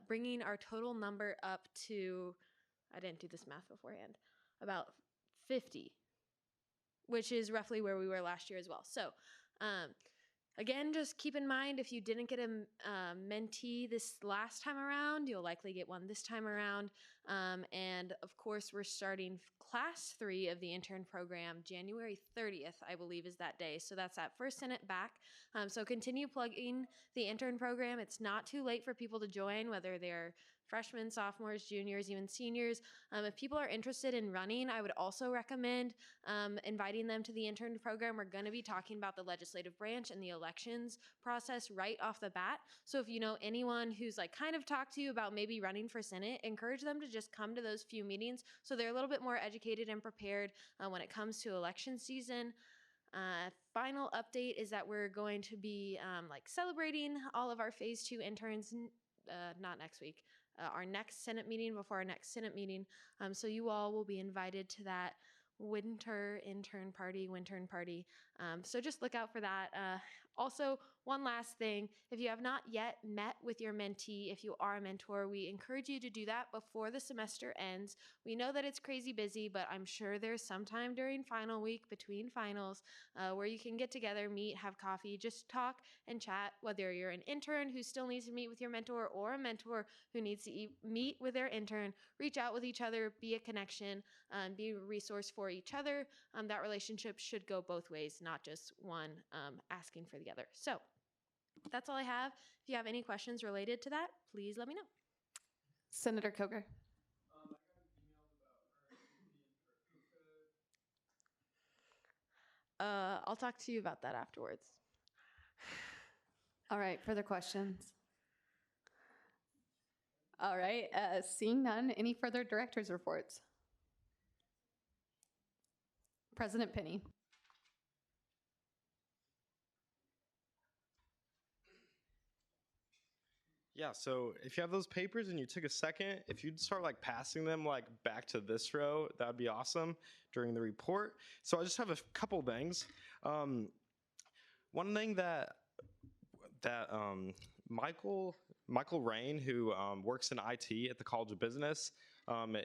bringing our total number up to, I didn't do this math beforehand, about 50, which is roughly where we were last year as well. So again, just keep in mind, if you didn't get a mentee this last time around, you'll likely get one this time around. And of course, we're starting class 3 of the intern program January 30th, I believe is that day. So that's at First Senate back. So continue plugging the intern program. It's not too late for people to join, whether they're freshmen, sophomores, juniors, even seniors. If people are interested in running, I would also recommend inviting them to the intern program. We're going to be talking about the legislative branch and the elections process right off the bat. So if you know anyone who's like kind of talked to you about maybe running for Senate, encourage them to just come to those few meetings so they're a little bit more educated and prepared when it comes to election season. Final update is that we're going to be celebrating all of our phase 2 interns, not next week, our next Senate meeting before our next Senate meeting. So you all will be invited to that winter intern party. So just look out for that. Also, one last thing, if you have not yet met with your mentee, if you are a mentor, we encourage you to do that before the semester ends. We know that it's crazy busy, but I'm sure there's some time during final week, between finals, where you can get together, meet, have coffee, just talk and chat, whether you're an intern who still needs to meet with your mentor or a mentor who needs to meet with their intern. Reach out with each other, be a connection, be a resource for each other. That relationship should go both ways, not just one asking for the other. So that's all I have. If you have any questions related to that, please let me know. Senator Coker. I'll talk to you about that afterwards. All right, further questions? All right, seeing none, any further director's reports? President Penny. Yeah, so if you have those papers and you took a second, if you'd start passing them back to this row, that'd be awesome during the report. So I just have a couple things. One thing that Michael Rain, who works in IT at the College of Business,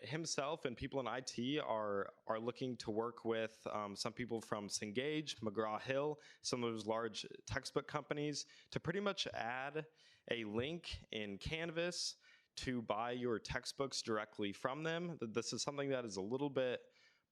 himself and people in IT are looking to work with some people from Cengage, McGraw-Hill, some of those large textbook companies to pretty much add a link in Canvas to buy your textbooks directly from them. This is something that is a little bit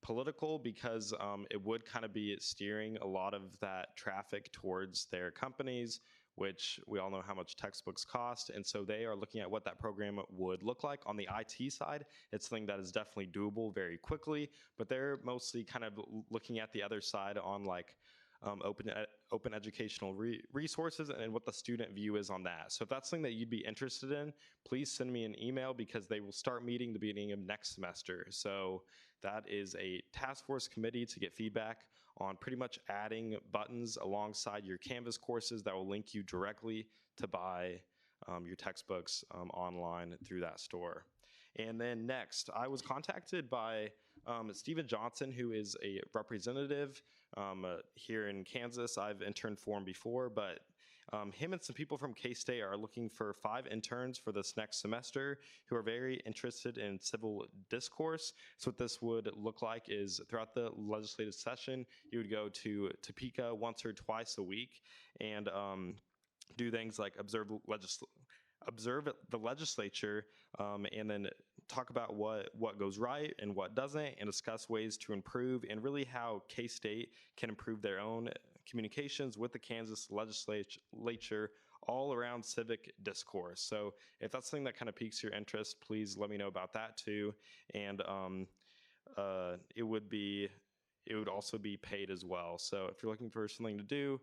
political because it would kind of be steering a lot of that traffic towards their companies, which we all know how much textbooks cost. And so they are looking at what that program would look like. On the IT side, it's something that is definitely doable very quickly, but they're mostly kind of looking at the other side on like open educational resources and what the student view is on that. So if that's something that you'd be interested in, please send me an email because they will start meeting the beginning of next semester. So that is a task force committee to get feedback on pretty much adding buttons alongside your Canvas courses that will link you directly to buy your textbooks online through that store. And then next, I was contacted by Stephen Johnson, who is a representative here in Kansas. I've interned for him before, but him and some people from K-State are looking for 5 interns for this next semester who are very interested in civil discourse. So what this would look like is throughout the legislative session, you would go to Topeka once or twice a week and do things like observe the legislature and then talk about what goes right and what doesn't and discuss ways to improve and really how K-State can improve their own communications with the Kansas legislature all around civic discourse. So if that's something that kind of piques your interest, please let me know about that too. And it would also be paid as well. So if you're looking for something to do,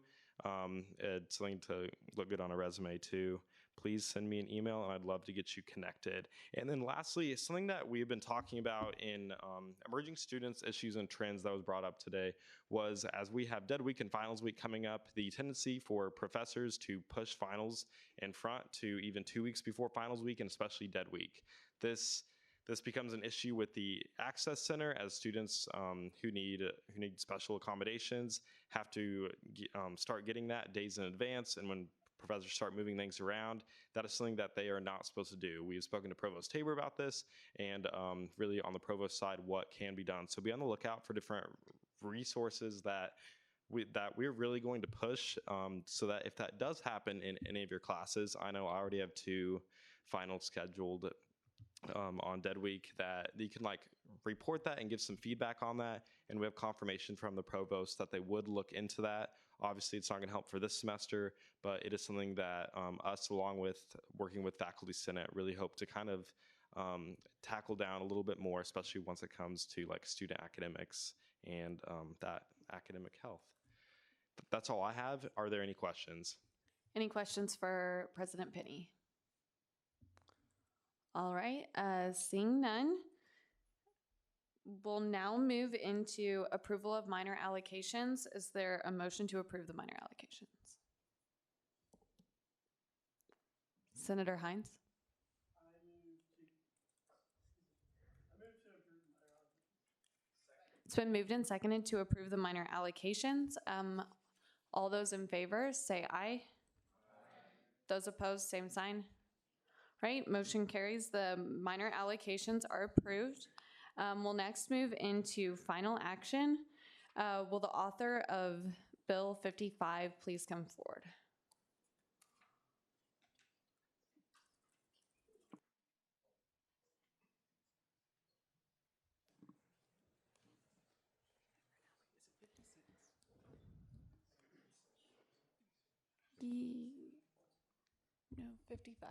it's something to look good on a resume too, please send me an email and I'd love to get you connected. And then lastly, something that we've been talking about in emerging students, issues, and trends that was brought up today was as we have Dead Week and Finals Week coming up, the tendency for professors to push finals in front to even 2 weeks before Finals Week and especially Dead Week. This becomes an issue with the Access Center as students who need special accommodations have to start getting that days in advance. And when professors start moving things around, that is something that they are not supposed to do. We've spoken to Provost Tabor about this and really on the provost side, what can be done. So be on the lookout for different resources that we're really going to push so that if that does happen in any of your classes, I know I already have 2 finals scheduled on Dead Week that you can like report that and give some feedback on that. And we have confirmation from the provost that they would look into that. Obviously, it's not going to help for this semester, but it is something that us, along with working with Faculty Senate, really hope to kind of tackle down a little bit more, especially once it comes to like student academics and that academic health. That's all I have. Are there any questions? Any questions for President Penny? All right, seeing none, we'll now move into approval of minor allocations. Is there a motion to approve the minor allocations? Senator Hines? It's been moved and seconded to approve the minor allocations. All those in favor, say aye. Those opposed, same sign. Right, motion carries. The minor allocations are approved. We'll next move into final action. Will the author of Bill 55 please come forward? No, 55.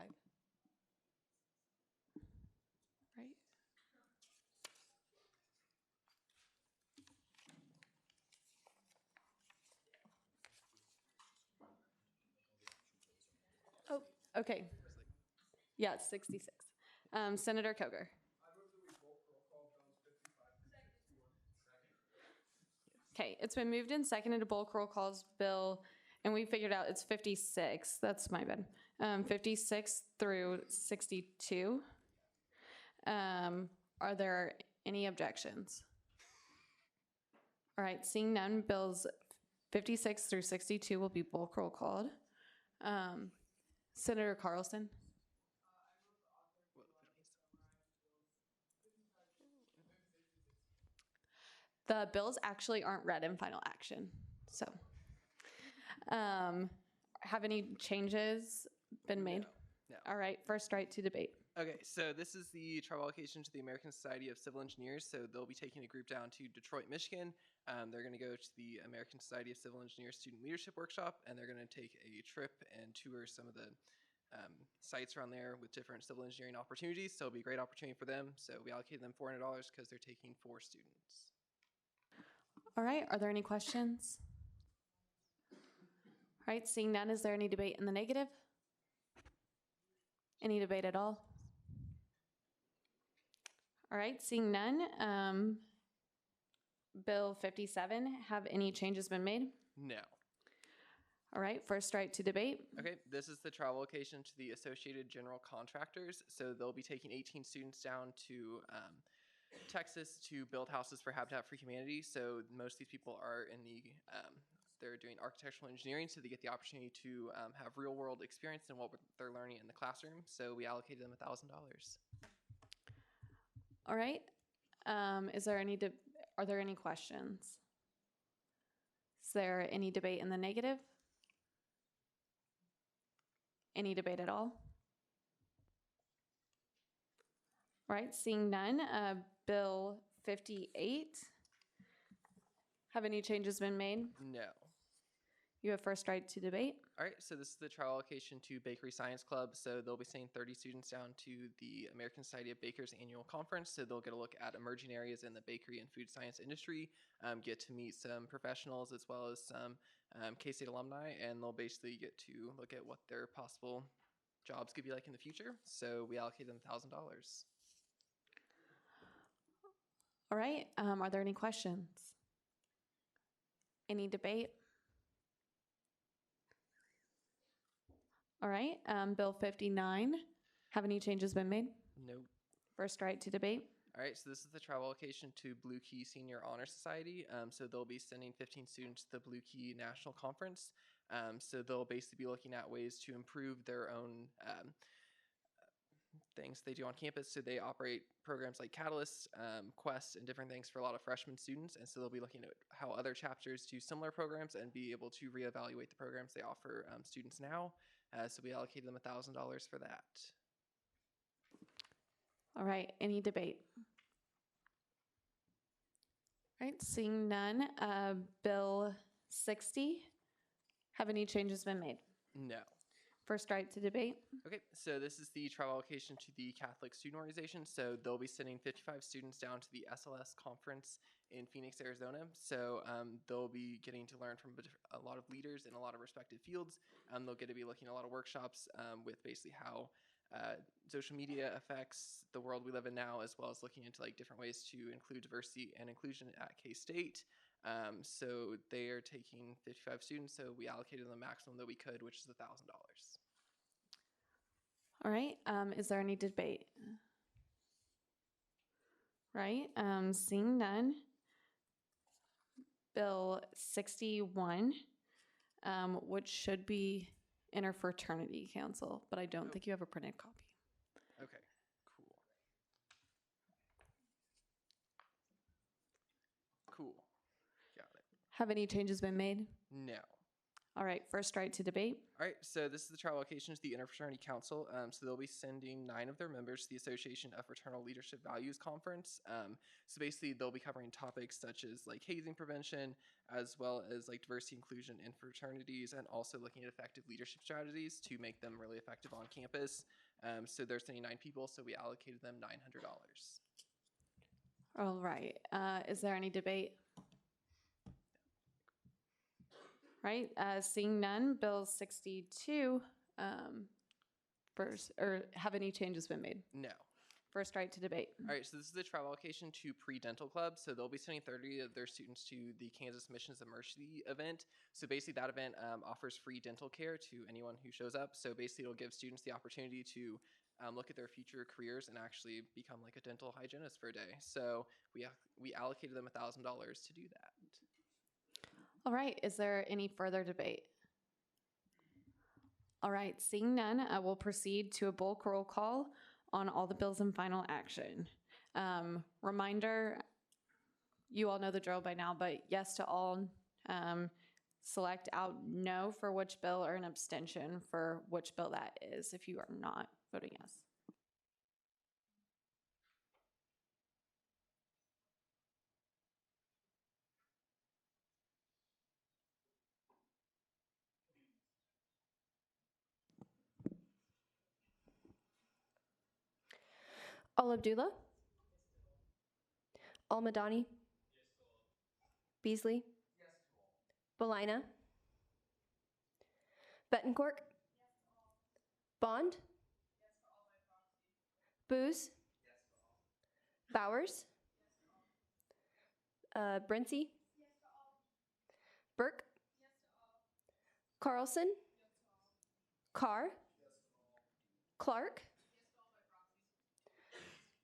Right? Oh, okay. Yeah, it's 66. Senator Koger. Okay, it's been moved and seconded to bulk roll calls bill, and we figured out it's 56. That's my bad. 56 through 62. Are there any objections? All right, seeing none, bills 56 through 62 will be bulk roll called. Senator Carlson. The bills actually aren't read in final action, so. Have any changes been made? No. All right, first right to debate. Okay, so this is the travel allocation to the American Society of Civil Engineers. So they'll be taking a group down to Detroit, Michigan. They're going to go to the American Society of Civil Engineers Student Leadership Workshop, and they're going to take a trip and tour some of the sites around there with different civil engineering opportunities. So it'll be a great opportunity for them. So we allocated them $400 because they're taking 4 students. All right, are there any questions? All right, seeing none, is there any debate in the negative? Any debate at all? All right, seeing none, Bill 57, have any changes been made? No. All right, first right to debate. Okay, this is the travel location to the Associated General Contractors. So they'll be taking 18 students down to Texas to build houses for Habitat for Humanity. So most of these people are in the, they're doing architectural engineering, so they get the opportunity to have real world experience in what they're learning in the classroom. So we allocated them $1,000. All right, are there any questions? Is there any debate in the negative? Any debate at all? All right, seeing none, Bill 58, have any changes been made? No. You have first right to debate. All right, so this is the travel allocation to Bakery Science Club. So they'll be sending 30 students down to the American Society of Bakers annual conference. So they'll get a look at emerging areas in the bakery and food science industry, get to meet some professionals as well as some K-State alumni, and they'll basically get to look at what their possible jobs could be like in the future. So we allocated them $1,000. All right, are there any questions? Any debate? All right, Bill 59, have any changes been made? Nope. First right to debate. All right, so this is the travel allocation to Blue Key Senior Honor Society. So they'll be sending 15 students to the Blue Key National Conference. So they'll basically be looking at ways to improve their own things they do on campus. So they operate programs like Catalyst, Quest, and different things for a lot of freshman students. And so they'll be looking at how other chapters do similar programs and be able to reevaluate the programs they offer students now. So we allocated them $1,000 for that. All right, any debate? All right, seeing none, Bill 60, have any changes been made? No. First right to debate. Okay, so this is the travel allocation to the Catholic Student Organization. So they'll be sending 55 students down to the SLS conference in Phoenix, Arizona. So they'll be getting to learn from a lot of leaders in a lot of respective fields. They'll get to be looking at a lot of workshops with basically how social media affects the world we live in now, as well as looking into like different ways to include diversity and inclusion at K-State. So they are taking 55 students, so we allocated the maximum that we could, which is $1,000. All right, is there any debate? Right, seeing none. Bill 61, which should be Interfraternity Council, but I don't think you have a printed copy. Okay, cool. Cool. Got it. Have any changes been made? No. All right, first right to debate. All right, so this is the travel allocation to the Interfraternity Council. So they'll be sending 9 of their members to the Association of Fraternal Leadership Values Conference. So basically, they'll be covering topics such as like hazing prevention, as well as like diversity inclusion in fraternities, and also looking at effective leadership strategies to make them really effective on campus. So they're sending 9 people, so we allocated them $900. All right, is there any debate? Right, seeing none, Bill 62, have any changes been made? No. First right to debate. All right, so this is the travel allocation to Pre-Dental Club. So they'll be sending 30 of their students to the Kansas Missions Immersity event. So basically that event offers free dental care to anyone who shows up. So basically it'll give students the opportunity to look at their future careers and actually become like a dental hygienist for a day. So we allocated them $1,000 to do that. All right, is there any further debate? All right, seeing none, I will proceed to a bulk roll call on all the bills in final action. Reminder, you all know the drill by now, but yes to all, select out no for which bill or an abstention for which bill that is if you are not voting yes. Al Abdullah? Al Madani? Beasley? Belina? Betancourt? Bond? Booz? Bowers? Brinsey? Burke? Carlson? Carr? Clark?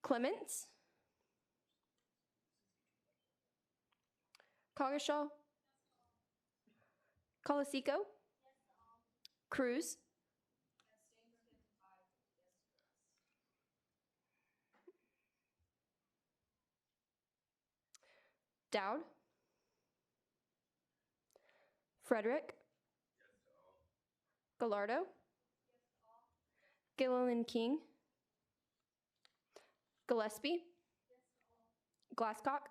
Clements? Coggeshall? Colasico? Cruz? Dowd? Frederick? Gallardo? Gilliland King? Gillespie? Glasscock?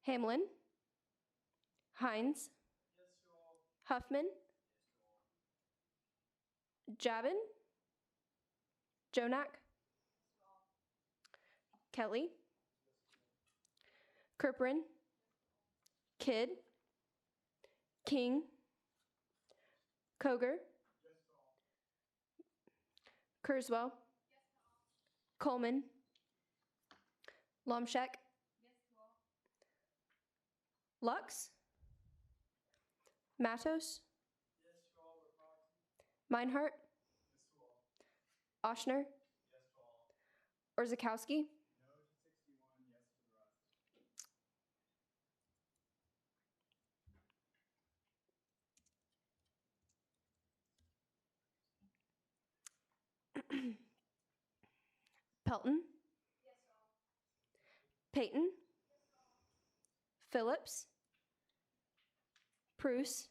Hamlin? Hines? Huffman? Jabin? Jonak? Kelly? Kerperin? Kidd? King? Koger? Kurzweil? Coleman? Lomshek? Lux? Matos? Meinhardt? Oshner? Orzakowski? Pelton? Peyton? Phillips? Pruce?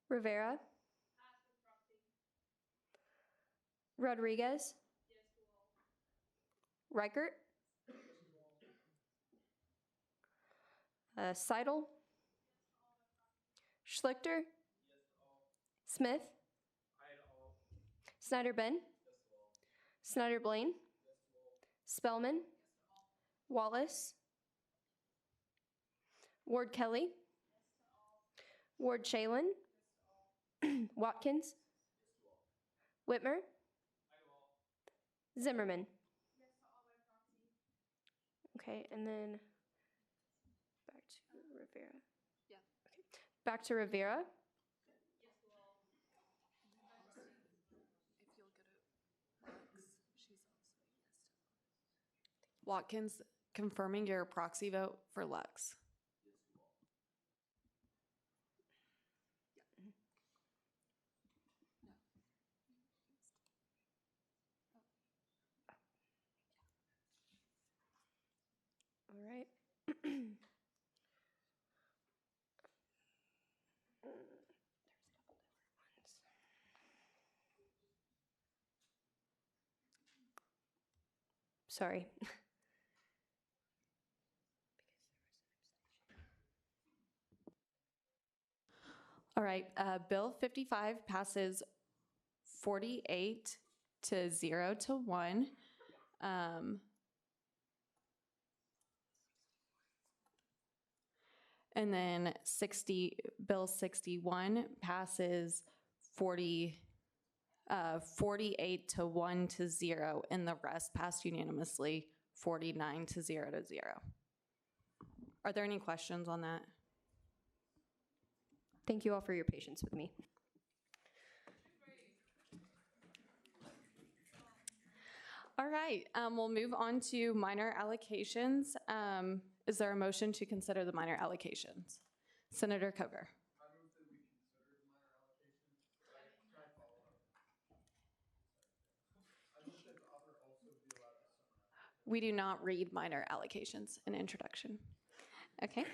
Rivera? Rodriguez? Reichert? Seidel? Schlichter? Smith? Snyder Ben? Snyder Blaine? Spellman? Wallace? Ward Kelly? Ward Shalin? Watkins? Whitmer? Zimmerman? Okay, and then back to Rivera. Yeah. Okay. Back to Rivera. Watkins, confirming your proxy vote for Lux. All right. Sorry. All right, Bill 55 passes 48 to 0 to 1. And then Bill 61 passes 48 to 1 to 0, and the rest passed unanimously 49 to 0 to 0. Are there any questions on that? Thank you all for your patience with me. All right, we'll move on to minor allocations. Is there a motion to consider the minor allocations? Senator Koger. We do not read minor allocations in introduction. Okay.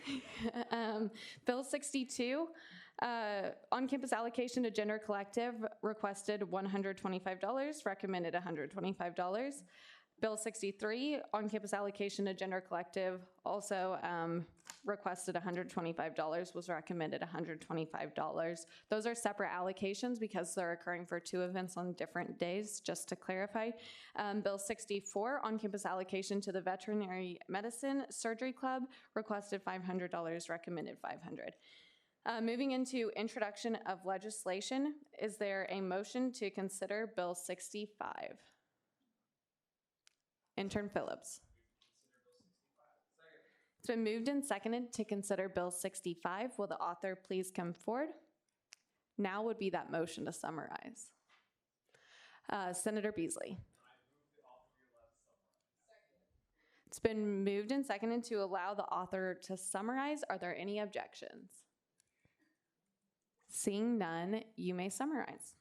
Bill 62, on-campus allocation to Gender Collective requested $125, recommended $125. Bill 63, on-campus allocation to Gender Collective, also requested $125, was recommended $125. Those are separate allocations because they're occurring for two events on different days, just to clarify. Bill 64, on-campus allocation to the Veterinary Medicine Surgery Club, requested $500, recommended $500. Moving into introduction of legislation, is there a motion to consider Bill 65? Intern Phillips. It's been moved and seconded to consider Bill 65. Will the author please come forward? Now would be that motion to summarize. Senator Beasley. It's been moved and seconded to allow the author to summarize. Are there any objections? Seeing none, you may summarize.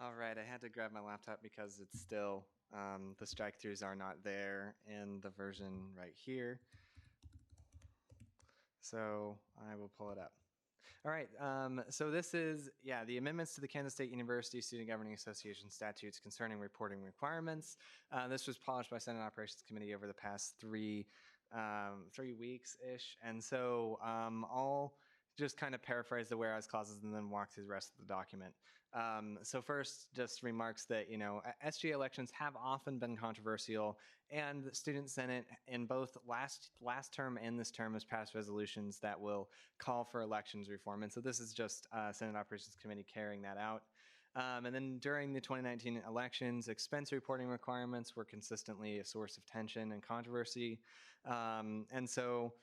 All right, I had to grab my laptop because it's still, the strike-throughs are not there in the version right here. So I will pull it up. All right, so this is, the amendments to the Kansas State University Student Governing Association statutes concerning reporting requirements. This was polished by Senate Operations Committee over the past 3 weeks-ish. And so I'll just kind of paraphrase the whereas clauses and then walk through the rest of the document. So first, just remarks that, SGA elections have often been controversial, and the Student Senate in both last term and this term has passed resolutions that will call for elections reform. And so this is just Senate Operations Committee carrying that out. And then during the 2019 elections, expense reporting requirements were consistently a source of tension and controversy. And so,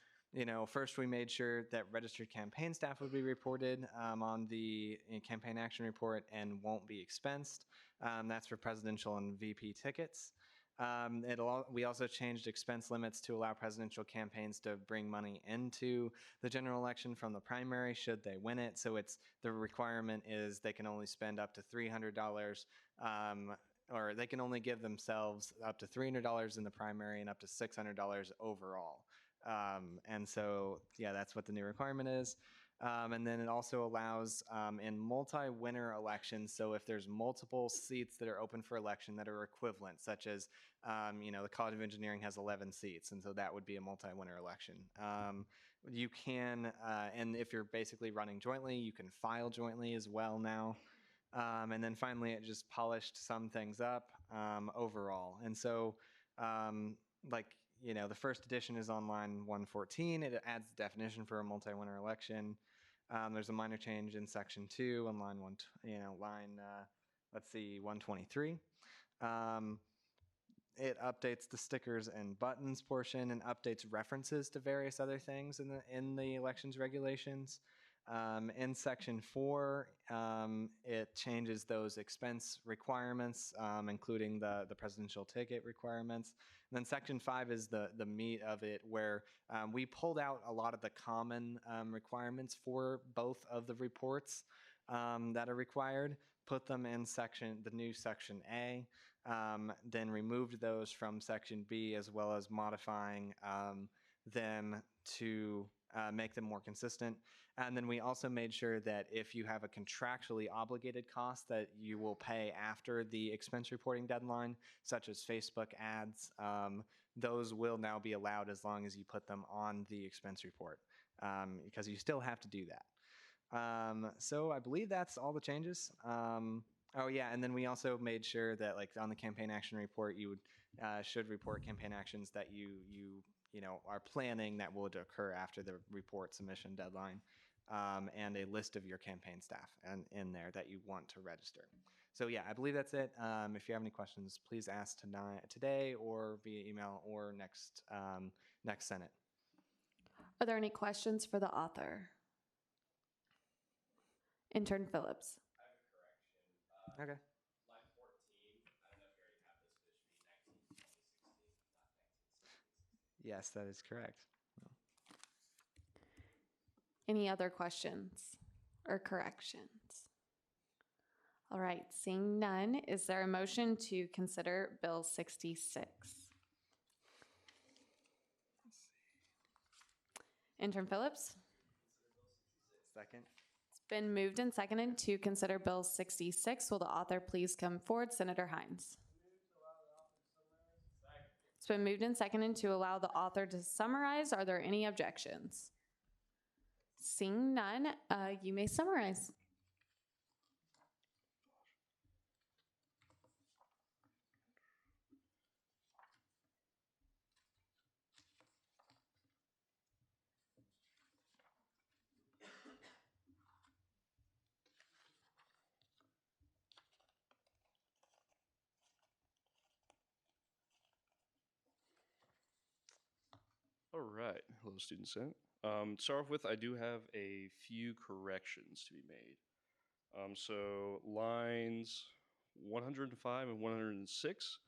first we made sure that registered campaign staff would be reported on the campaign action report and won't be expensed. That's for presidential and VP tickets. We also changed expense limits to allow presidential campaigns to bring money into the general election from the primary should they win it. So the requirement is they can only spend up to $300, or they can only give themselves up to $300 in the primary and up to $600 overall. And so, that's what the new requirement is. And then it also allows in multi-winner elections, so if there's multiple seats that are open for election that are equivalent, such as, the College of Engineering has 11 seats, and so that would be a multi-winner election. You can, and if you're basically running jointly, you can file jointly as well now. And then finally, it just polished some things up overall. And so, the first edition is on line 114. It adds the definition for a multi-winner election. There's a minor change in section 2 on line 123. It updates the stickers and buttons portion and updates references to various other things in the elections regulations. In section 4, it changes those expense requirements, including the presidential ticket requirements. And then section 5 is the meat of it, where we pulled out a lot of the common requirements for both of the reports that are required, put them in the new section A, then removed those from section B, as well as modifying them to make them more consistent. And then we also made sure that if you have a contractually obligated cost that you will pay after the expense reporting deadline, such as Facebook ads, those will now be allowed as long as you put them on the expense report, because you still have to do that. So I believe that's all the changes. And then we also made sure that, on the campaign action report, you should report campaign actions that you are planning that would occur after the report submission deadline, and a list of your campaign staff in there that you want to register. So I believe that's it. If you have any questions, please ask today or via email or next Senate. Are there any questions for the author? Intern Phillips. I have a correction. Okay. Line 14, I don't know if you already have this, but it should be 19, 2016, not 19, 16. Yes, that is correct. Any other questions or corrections? All right, seeing none, is there a motion to consider Bill 66? Intern Phillips? Second. It's been moved and seconded to consider Bill 66. Will the author please come forward? Senator Hines. It's been moved and seconded to allow the author to summarize. Are there any objections? Seeing none, you may summarize. All right. Hello, Student Senate. To start off with, I do have a few corrections to be made. So lines 105 and 106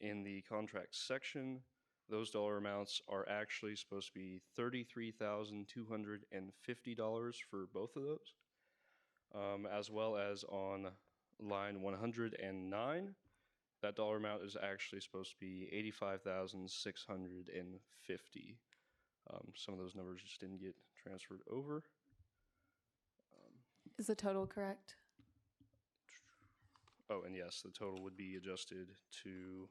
in the contract section, those dollar amounts are actually supposed to be $33,250 for both of those. As well as on line 109, that dollar amount is actually supposed to be $85,650. Some of those numbers just didn't get transferred over. Is the total correct? Oh, and yes, the total would be adjusted to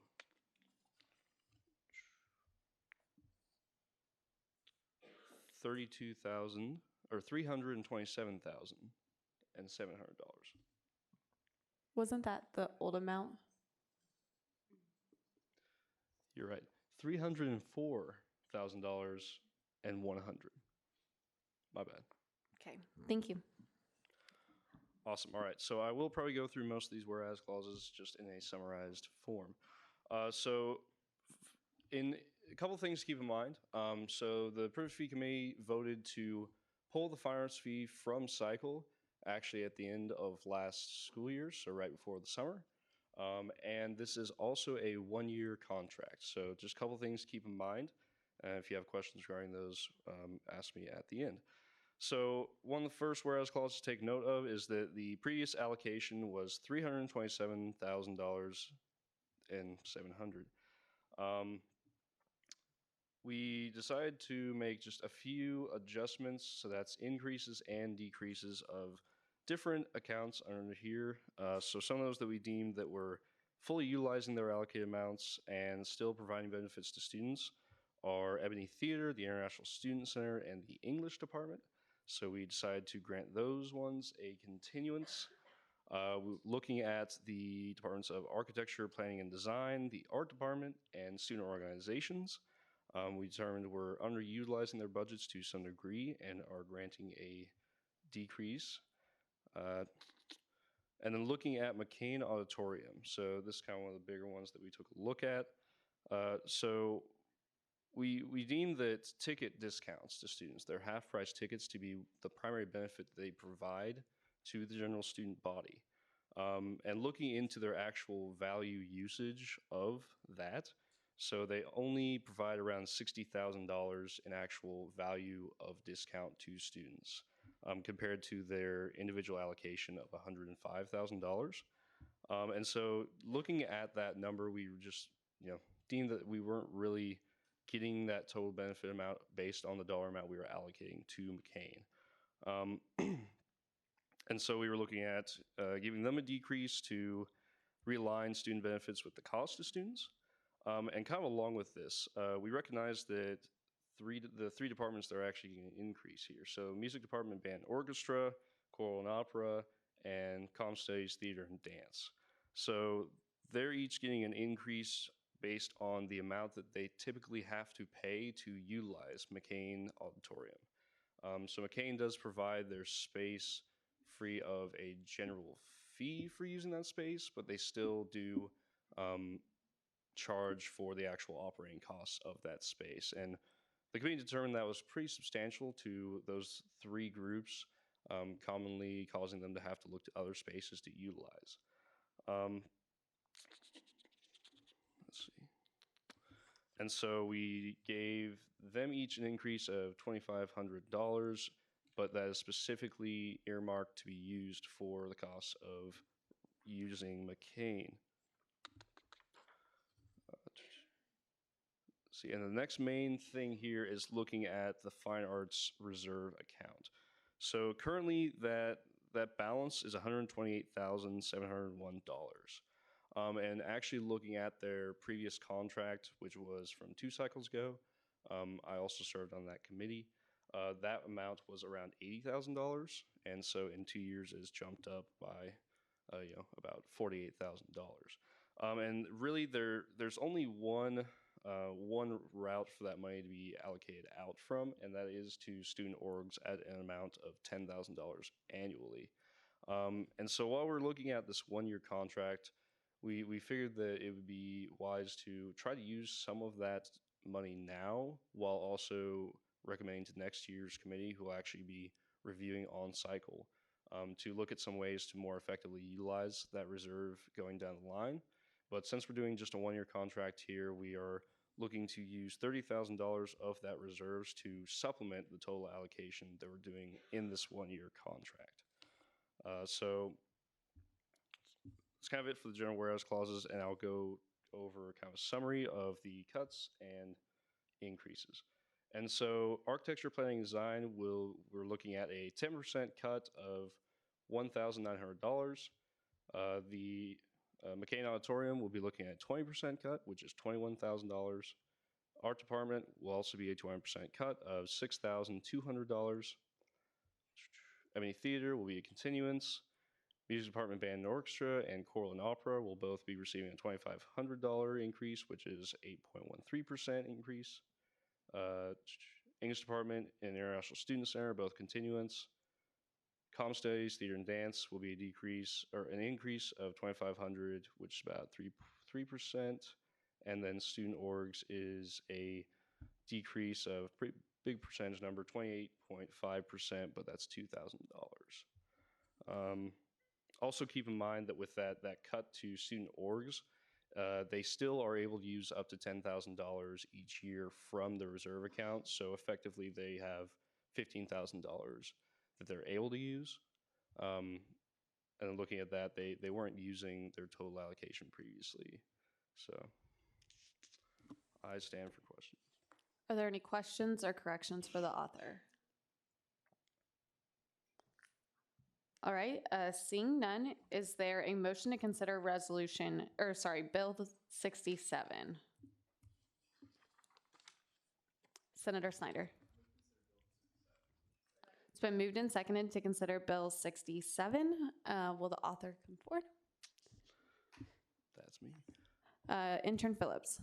$32,000 or $327,700. Wasn't that the old amount? You're right. $304,000 and 100. My bad. Okay, thank you. Awesome. All right. So I will probably go through most of these whereas clauses just in a summarized form. In a couple of things to keep in mind. So the Privilege Fee Committee voted to pull the fine arts fee from cycle actually at the end of last school year, so right before the summer. And this is also a one-year contract. So just a couple of things to keep in mind. If you have questions regarding those, ask me at the end. So one of the first whereas clauses to take note of is that the previous allocation was $327,700. We decided to make just a few adjustments, so that's increases and decreases of different accounts under here. So some of those that we deemed that were fully utilizing their allocated amounts and still providing benefits to students are Ebony Theater, the International Student Center, and the English Department. So we decided to grant those ones a continuance. Looking at the departments of Architecture, Planning and Design, the Art Department, and Student Organizations, we determined we're underutilizing their budgets to some degree and are granting a decrease. And then looking at McCain Auditorium. So this is kind of one of the bigger ones that we took a look at. So we deem that ticket discounts to students, their half-price tickets, to be the primary benefit they provide to the general student body. And looking into their actual value usage of that, so they only provide around $60,000 in actual value of discount to students, compared to their individual allocation of $105,000. And so looking at that number, we just deemed that we weren't really getting that total benefit amount based on the dollar amount we were allocating to McCain. And so we were looking at giving them a decrease to realign student benefits with the cost of students. And kind of along with this, we recognize that the three departments that are actually getting an increase here. So music department, band, orchestra, choral and opera, and comm studies, theater, and dance. So they're each getting an increase based on the amount that they typically have to pay to utilize McCain Auditorium. So McCain does provide their space free of a general fee for using that space, but they still do charge for the actual operating costs of that space. And the committee determined that was pretty substantial to those three groups, commonly causing them to have to look to other spaces to utilize. Let's see. And so we gave them each an increase of $2,500, but that is specifically earmarked to be used for the cost of using McCain. see, and the next main thing here is looking at the Fine Arts Reserve account. So currently that balance is $128,701. And actually looking at their previous contract, which was from 2 cycles ago, I also served on that committee. That amount was around $80,000, and so in 2 years it's jumped up by about $48,000. And really, there's only one route for that money to be allocated out from, and that is to student orgs at an amount of $10,000 annually. And so while we're looking at this 1-year contract, we figured that it would be wise to try to use some of that money now, while also recommending to next year's committee, who will actually be reviewing on cycle, to look at some ways to more effectively utilize that reserve going down the line. But since we're doing just a 1-year contract here, we are looking to use $30,000 of that reserves to supplement the total allocation that we're doing in this 1-year contract. So that's kind of it for the general whereas clauses, and I'll go over kind of a summary of the cuts and increases. And so architecture, planning, and design, we're looking at a 10% cut of $1,900. The McCain Auditorium will be looking at a 20% cut, which is $21,000. Art department will also be a 20% cut of $6,200. Ebony Theater will be a continuance. Music department, band and orchestra, and choral and opera will both be receiving a $2,500 increase, which is 8.13% increase. English department and International Student Center, both continuance. Comm studies, theater and dance will be a decrease or an increase of $2,500, which is about 3%. And then student orgs is a decrease of pretty big percentage number, 28.5%, but that's $2,000. Also keep in mind that with that cut to student orgs, they still are able to use up to $10,000 each year from the reserve account. So effectively, they have $15,000 that they're able to use. And looking at that, they weren't using their total allocation previously. So I stand for questions. Are there any questions or corrections for the author? All right, seeing none, is there a motion to consider Bill 67? Senator Snyder. It's been moved and seconded to consider Bill 67. Will the author come forward? That's me. Intern Phillips.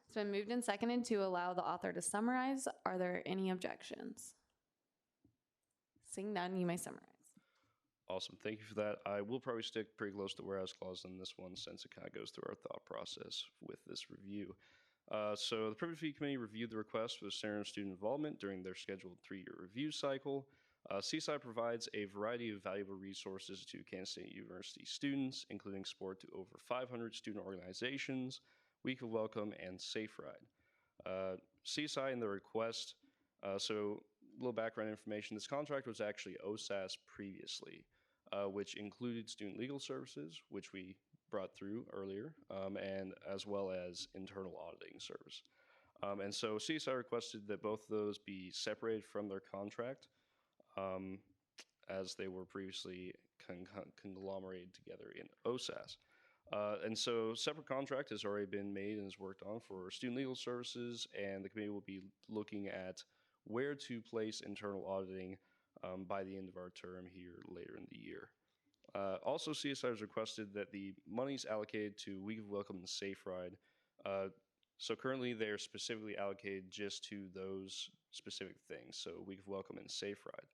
It's been moved and seconded to allow the author to summarize. Are there any objections? Seeing none, you may summarize. Awesome. Thank you for that. I will probably stick pretty close to whereas clause in this one, since it kind of goes through our thought process with this review. So the Privilege Fee Committee reviewed the request for the Center of Student Involvement during their scheduled 3-year review cycle. CSI provides a variety of valuable resources to Kansas State University students, including support to over 500 student organizations, Week of Welcome, and Safe Ride. CSI in the request, so a little background information, this contract was actually OSAS previously, which included student legal services, which we brought through earlier, and as well as internal auditing service. And so CSI requested that both of those be separated from their contract, as they were previously conglomerated together in OSAS. And so separate contract has already been made and is worked on for student legal services, and the committee will be looking at where to place internal auditing by the end of our term here later in the year. Also, CSI has requested that the monies allocated to Week of Welcome and Safe Ride, so currently they're specifically allocated just to those specific things, so Week of Welcome and Safe Ride.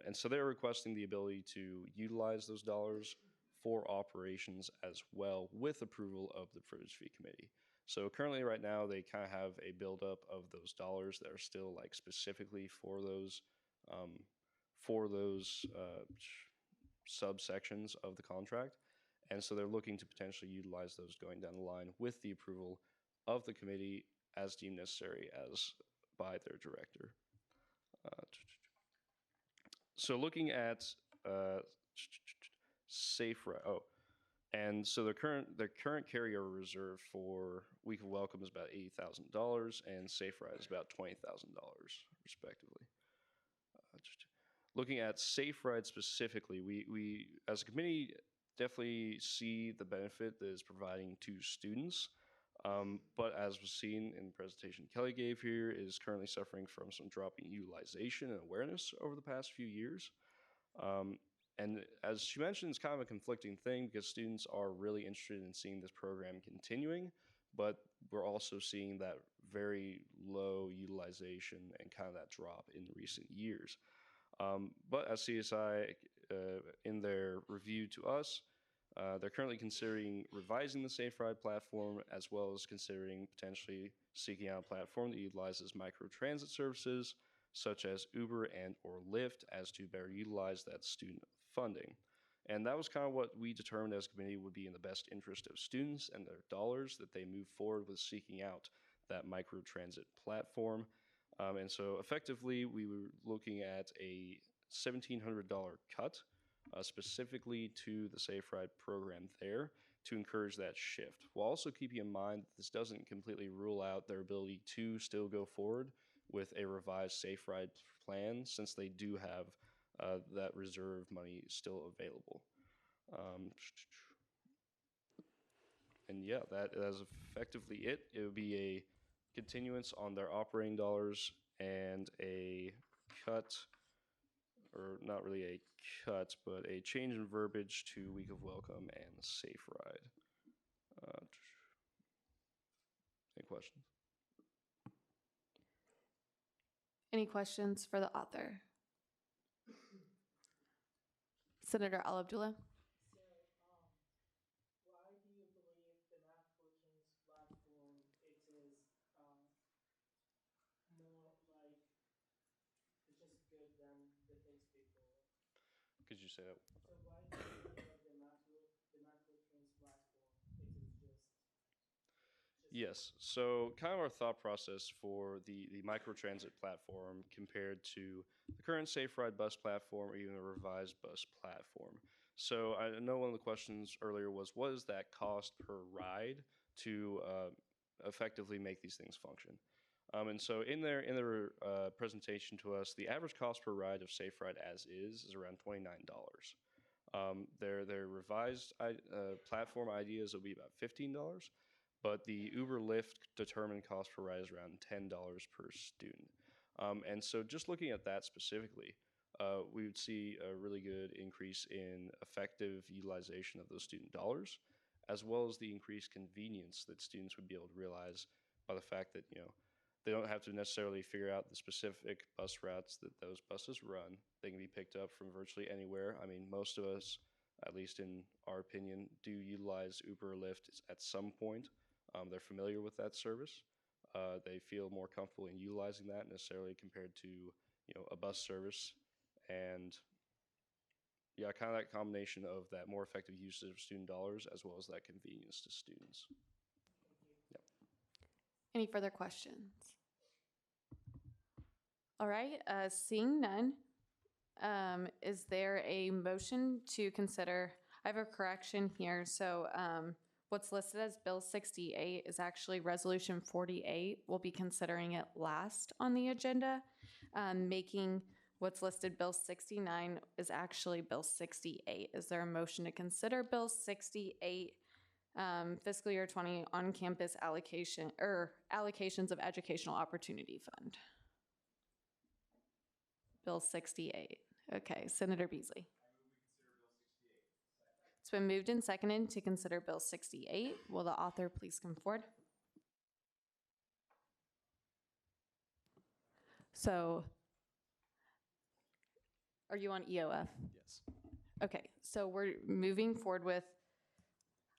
And so they're requesting the ability to utilize those dollars for operations as well, with approval of the Privilege Fee Committee. So currently right now they kind of have a buildup of those dollars that are still like specifically for those subsections of the contract. And so they're looking to potentially utilize those going down the line with the approval of the committee as deemed necessary as by their director. So looking at Safe Ride, And so their current carryover reserve for Week of Welcome is about $80,000, and Safe Ride is about $20,000, respectively. Just looking at Safe Ride specifically, we as a committee definitely see the benefit that it's providing to students. But as was seen in the presentation Kelly gave here, is currently suffering from some drop in utilization and awareness over the past few years. And as she mentioned, it's kind of a conflicting thing because students are really interested in seeing this program continuing, but we're also seeing that very low utilization and kind of that drop in recent years. But as CSI, in their review to us, they're currently considering revising the Safe Ride platform, as well as considering potentially seeking out a platform that utilizes microtransit services such as Uber and or Lyft as to better utilize that student funding. And that was kind of what we determined as a committee would be in the best interest of students and their dollars, that they move forward with seeking out that microtransit platform. And so effectively, we were looking at a $1,700 cut specifically to the Safe Ride program there to encourage that shift, while also keeping in mind that this doesn't completely rule out their ability to still go forward with a revised Safe Ride plan, since they do have that reserve money still available. And yeah, that is effectively it. It would be a continuance on their operating dollars and a cut, or not really a cut, but a change in verbiage to Week of Welcome and Safe Ride. Any questions? Any questions for the author? Senator Al Abdullah. Why do you believe the Math Coaching's platform it is more like it's just good than the things before? Could you say that? So why do you feel like the Math Coaching's platform it is just Yes. So kind of our thought process for the microtransit platform compared to the current Safe Ride bus platform or even the revised bus platform. So I know one of the questions earlier was, what is that cost per ride to effectively make these things function? And so in their presentation to us, the average cost per ride of Safe Ride as is around $29. Their revised platform ideas will be about $15. But the Uber Lyft determined cost per ride is around $10 per student. And so just looking at that specifically, we would see a really good increase in effective utilization of those student dollars, as well as the increased convenience that students would be able to realize by the fact that, they don't have to necessarily figure out the specific bus routes that those buses run. They can be picked up from virtually anywhere. I mean, most of us, at least in our opinion, do utilize Uber or Lyft at some point. They're familiar with that service. They feel more comfortable in utilizing that necessarily compared to a bus service. And yeah, kind of that combination of that more effective usage of student dollars as well as that convenience to students. Yep. Any further questions? All right, seeing none, is there a motion to consider? I have a correction here. So what's listed as Bill 68 is actually Resolution 48. We'll be considering it last on the agenda, making what's listed Bill 69 is actually Bill 68. Is there a motion to consider Bill 68, fiscal year 20 on-campus allocation or allocations of educational opportunity fund? Bill 68. Okay, Senator Beasley. It's been moved and seconded to consider Bill 68. Will the author please come forward? So, are you on EOF? Yes. Okay, so we're moving forward with,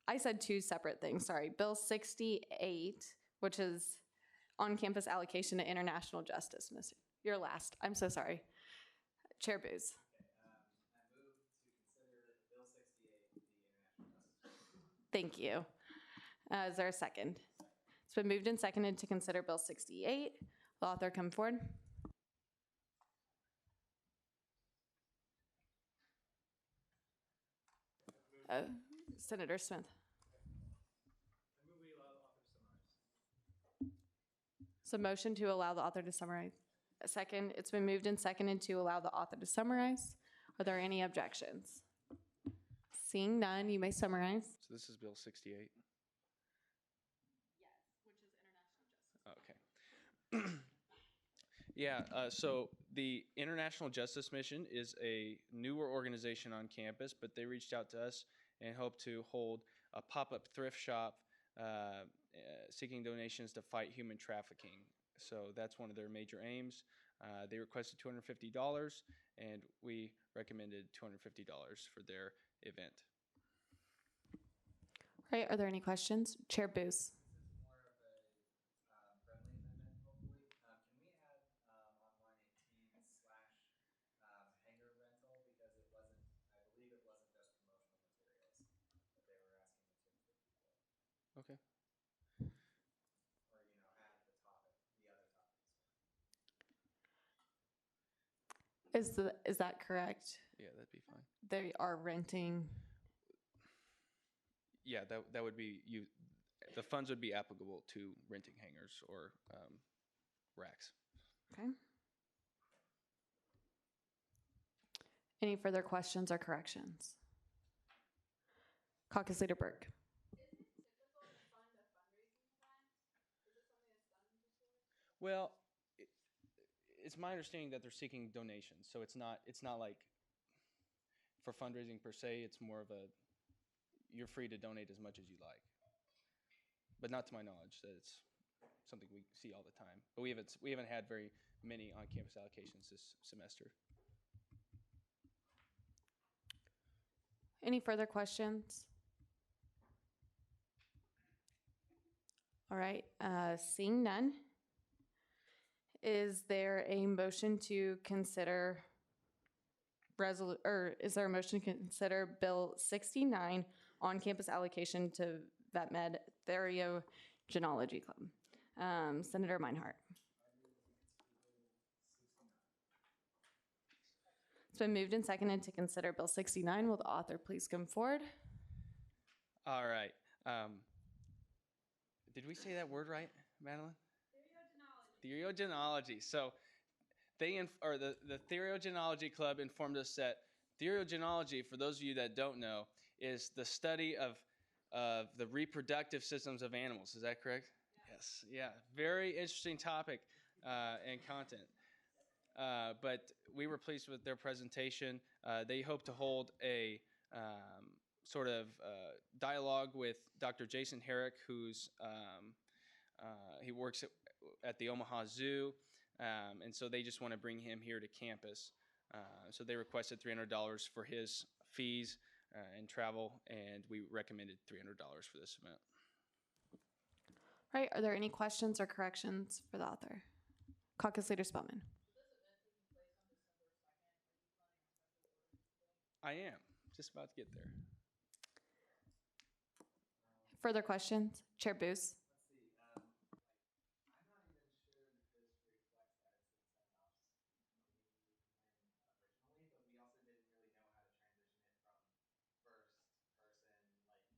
I said two separate things, sorry. Bill 68, which is on-campus allocation to international justice. You're last, I'm so sorry. Chair Booz. Thank you. Is there a second? It's been moved and seconded to consider Bill 68. The author come forward. Senator Smith. I move we allow the author to summarize. So motion to allow the author to summarize. A second. It's been moved and seconded to allow the author to summarize. Are there any objections? Seeing none, you may summarize. So this is Bill 68. Okay. Yeah, so the International Justice Mission is a newer organization on campus, but they reached out to us and hope to hold a pop-up thrift shop seeking donations to fight human trafficking. So that's one of their major aims. They requested $250, and we recommended $250 for their event. Right, are there any questions? Chair Booth. More of a friendly amendment, hopefully. Can we add on line 18 / hanger rental, because it wasn't, I believe it wasn't just promotional materials that they were asking the 250 for. Okay. Or, add the topic, the other topics. Is that correct? Yeah, that'd be fine. They are renting. Yeah, that would be you. The funds would be applicable to renting hangars or racks. Okay. Any further questions or corrections? Caucus Leader Burke. Well, it's my understanding that they're seeking donations, so it's not like for fundraising per se. It's more of a you're free to donate as much as you like, but not to my knowledge that it's something we see all the time. But we haven't had very many on-campus allocations this semester. Any further questions? All right, seeing none. Is there a motion to consider is there a motion to consider Bill 69 on-campus allocation to VetMed Theriogenology Club? Senator Meinhardt. It's been moved and seconded to consider Bill 69. Will the author please come forward? All right. Did we say that word right, Madeline? Theriogenology. So the Theriogenology Club informed us that theriogenology, for those of you that don't know, is the study of the reproductive systems of animals. Is that correct? Yes. Yeah. Very interesting topic and content. But we were pleased with their presentation. They hope to hold a sort of dialogue with Dr. Jason Herrick, who's he works at the Omaha Zoo, and so they just want to bring him here to campus. So they requested $300 for his fees and travel, and we recommended $300 for this event. All right, are there any questions or corrections for the author? Caucus Leader Spelman. I am just about to get there. Further questions? Chair Booth. Oh, yeah. Voice as a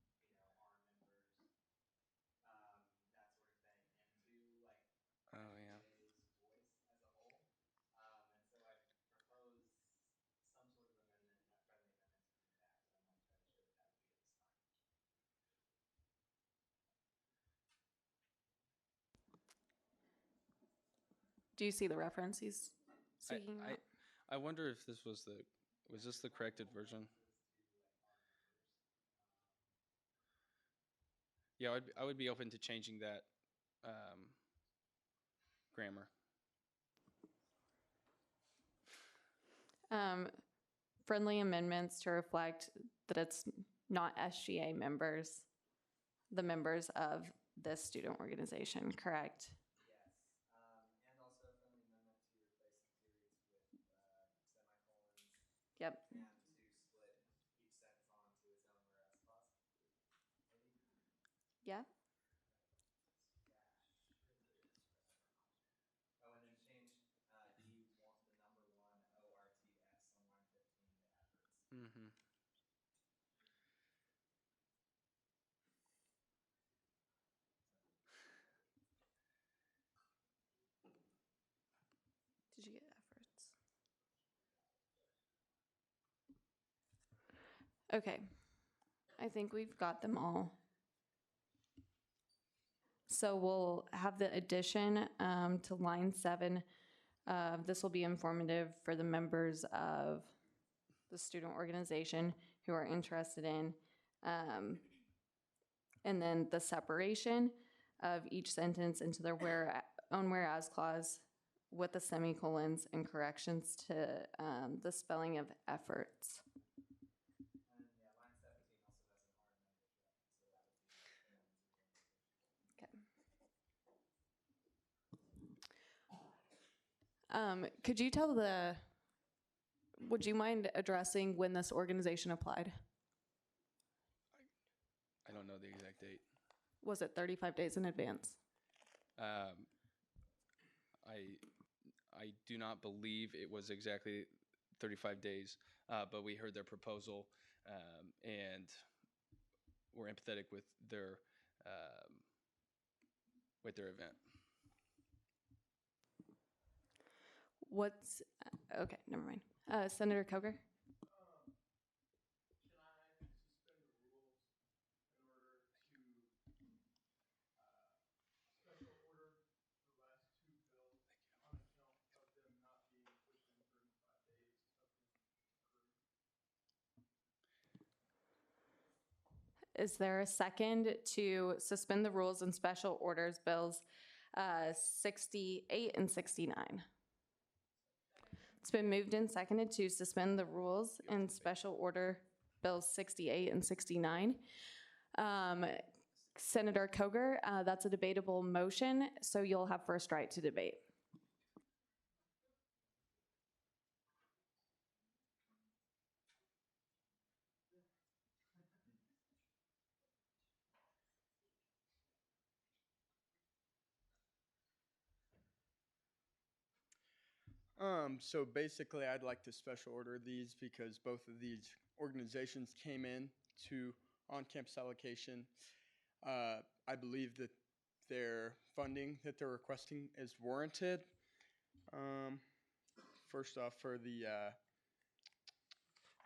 whole. And so I proposed some sort of amendment, a friendly amendment to do that. So I'm not entirely sure that that would be at this time. Do you see the reference he's speaking about? I wonder if this was this the corrected version? Yeah, I would be open to changing that grammar. Friendly amendments to reflect that it's not SGA members, the members of this student organization, correct? Yes. And also a friendly amendment to replace the periods with semicolons. Yep. And to split each sentence onto its own whereas clause. Maybe? Yeah. Oh, and then change E1, the number 1 ORTS on line 15 to efforts. Mm-hmm. Okay. I think we've got them all. So we'll have the addition to line 7. This will be informative for the members of the student organization who are interested in. And then the separation of each sentence into their own whereas clause with the semicolons and corrections to the spelling of efforts. And yeah, line 17 also has an R in language reference, so that would be. Okay. Could you tell would you mind addressing when this organization applied? I don't know the exact date. Was it 35 days in advance? I do not believe it was exactly 35 days, but we heard their proposal and were empathetic with their event. Okay, never mind. Senator Coger? Is there a second to suspend the rules and special orders bills 68 and 69? It's been moved and seconded to suspend the rules and special order bills 68 and 69. Senator Coger, that's a debatable motion, so you'll have first right to debate. So basically, I'd like to special order these because both of these organizations came in to on-campus allocation. I believe that their funding that they're requesting is warranted. First off, for the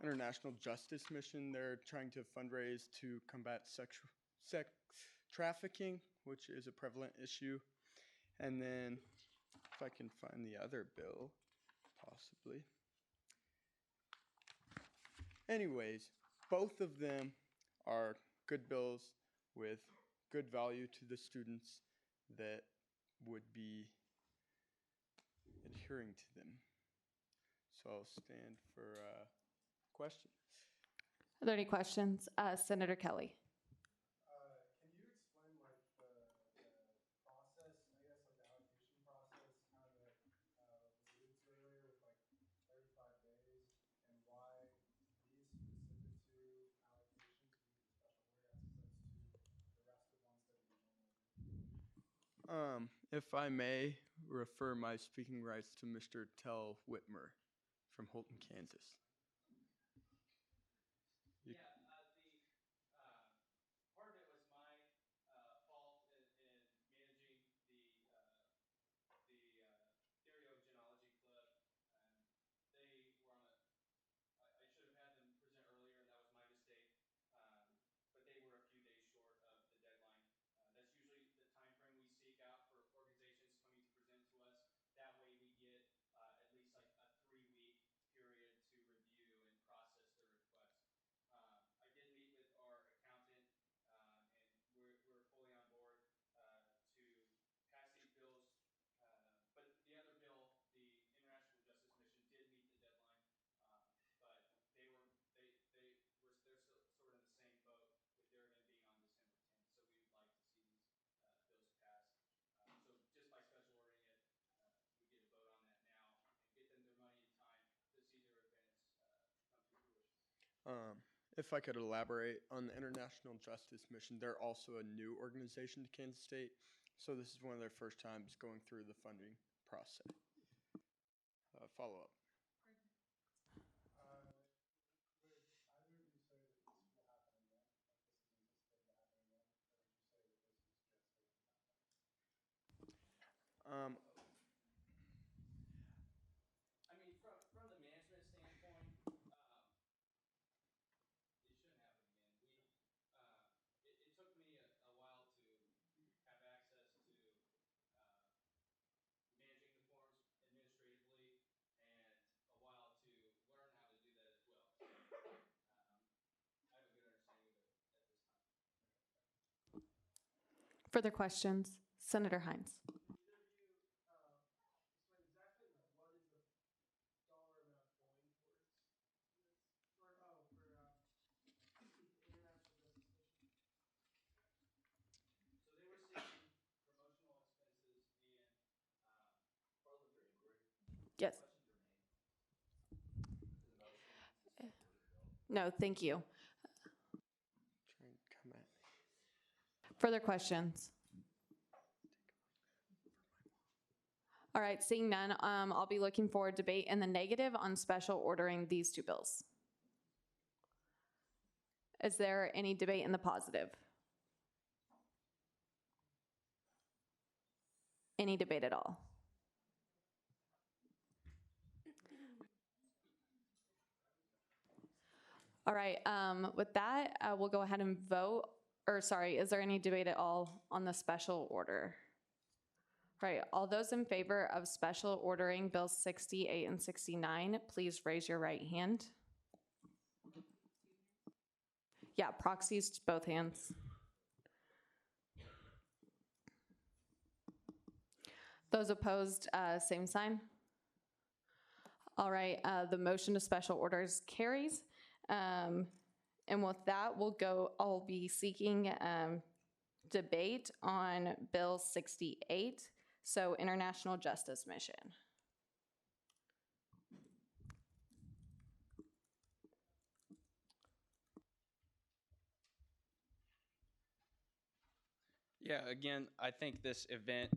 International Justice Mission, they're trying to fundraise to combat sex trafficking, which is a prevalent issue. And then, if I can find the other bill, possibly. Anyways, both of them are good bills with good value to the students that would be adhering to them. So I'll stand for questions. Are there any questions? Senator Kelly. Can you explain like the process, I guess like the allocation process, kind of that was alluded to earlier with like 35 days, and why these specific two allocations need the special order as opposed to the rest of ones that we normally do? If I may refer my speaking rights to Mr. Tell Whitmer from Holton, Kansas. Part of it was my fault in managing the Stereogenology Club. They were on I should have had them present earlier, and that was my mistake. But they were a few days short of the deadline. That's usually the time frame we seek out for organizations coming to present to us. That way we get at least like a 3-week period to review and process their request. I did meet with our accountant, and we're fully on board to pass these bills. But the other bill, the International Justice Mission, did meet the deadline, but they're sort of in the same boat with their event being on December 10th. So we would like to see these bills passed. So just by special ordering it, we get a vote on that now and get them their money in time to see their events come to fruition. If I could elaborate on the International Justice Mission, they're also a new organization to Kansas State, so this is one of their first times going through the funding process. Follow up. Would either of you say that this will happen again? Like this is anticipated to happen again? Or would you say that this is just a one-time thing? I mean, from the management standpoint, it Further questions? Senator Hines. Yes. No, thank you. Try and come at me. Further questions? All right, seeing none, I'll be looking for debate in the negative on special ordering these two bills. Is there any debate in the positive? Any debate at all? All right, with that, we'll go ahead and vote. Or sorry, is there any debate at all on the special order? All right, all those in favor of special ordering Bills 68 and 69, please raise your right hand. Yeah, proxies, both hands. Those opposed, same sign. All right, the motion to special orders carries. And with that, I'll be seeking debate on Bill 68, so International Justice Mission. Yeah, again, I think this event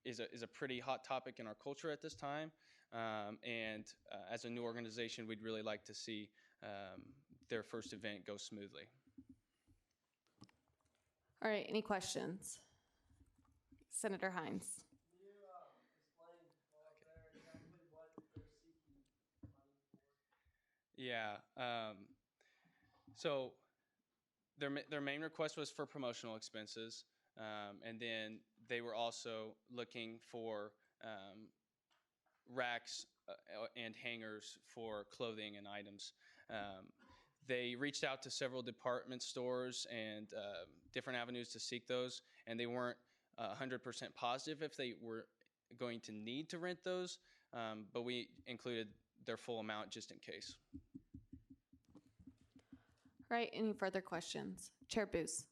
is a pretty hot topic in our culture at this time. And as a new organization, we'd really like to see their first event go smoothly. All right, any questions? Senator Hines. Can you explain there exactly what they're seeking money for? Yeah. So their main request was for promotional expenses, and then they were also looking for racks and hangers for clothing and items. They reached out to several department stores and different avenues to seek those, and they weren't 100% positive if they were going to need to rent those, but we included their full amount just in case. All right, any further questions? Chair Booth.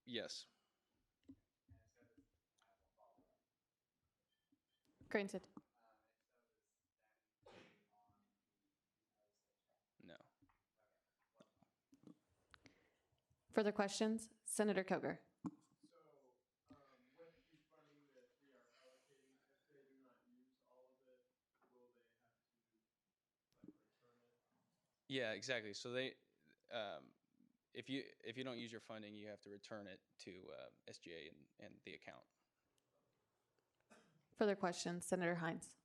Yes. Granted. No. Further questions? Senator Koger. So, with the funding that we are allocating, if they do not use all of it, will they have to return it? Yeah, exactly. So they, if you don't use your funding, you have to return it to SGA and the account. Further questions? Senator Hines. Does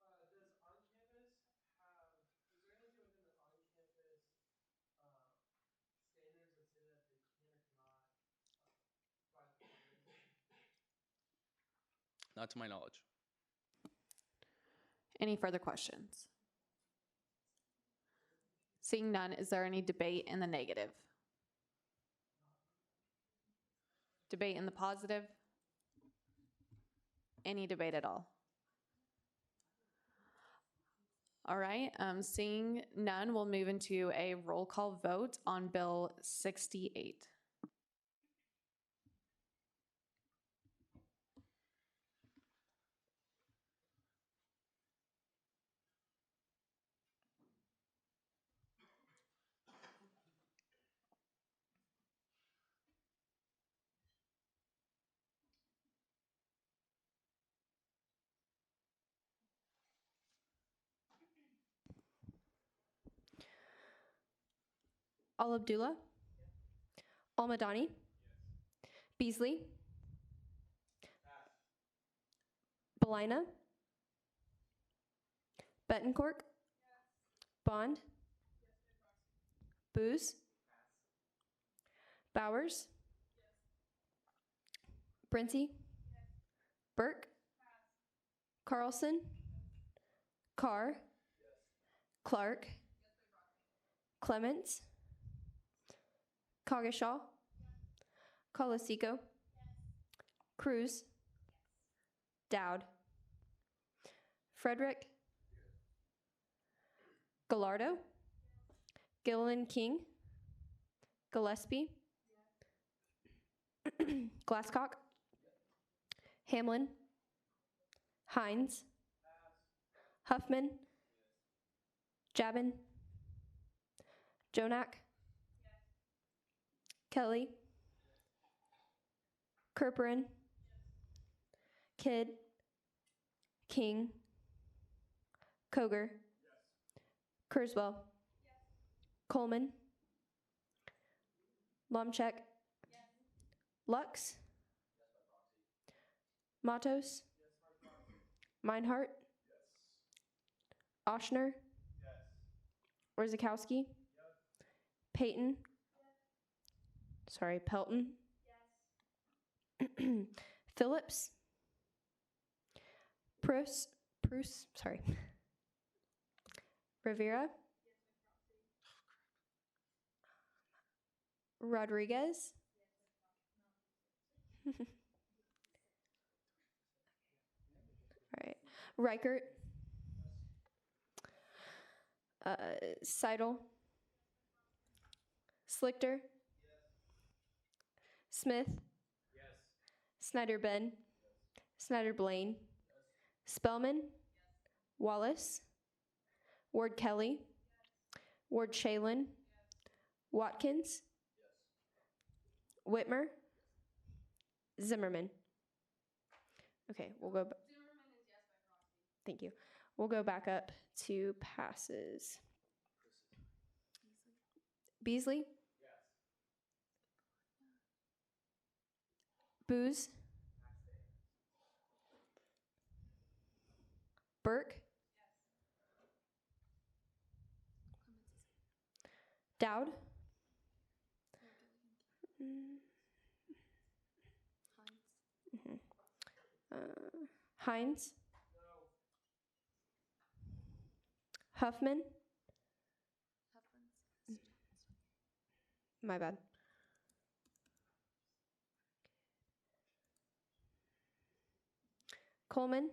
on-campus have, is there anything within the on-campus standards that say that they can or cannot provide the funding? Not to my knowledge. Any further questions? Seeing none, is there any debate in the negative? Debate in the positive? Any debate at all? All right, seeing none, we'll move into a roll call vote on Bill 68. Al Abdullah, Al Madani, Beasley, Belina, Betancourt, Bond, Booz, Bowers, Brinty, Burke, Carlson, Carr, Clark, Clements, Coggeshall, Colosico, Cruz, Dowd, Frederick, Gallardo, Gilliland King, Gillespie, Glasscock, Hamlin, Hines, Huffman, Jabin, Jonak, Kelly, Kerperin, Kidd, King, Koger, Kurzweil, Coleman, Lomchek, Lux, Matos, Meinhardt, Oshner, Orzakowski, Peyton, Pelton, Phillips, Bruce, Rivera, Rodriguez, all right, Reichert, Seidel, Slichter, Smith, Snyder Ben, Snyder Blaine, Spellman, Wallace, Ward Kelly, Ward Shalin, Watkins, Whitmer, Zimmerman. Okay, we'll go. Thank you. We'll go back up to passes. Beasley? Booz? Burke? Dowd? Hines? Huffman? My bad. Coleman?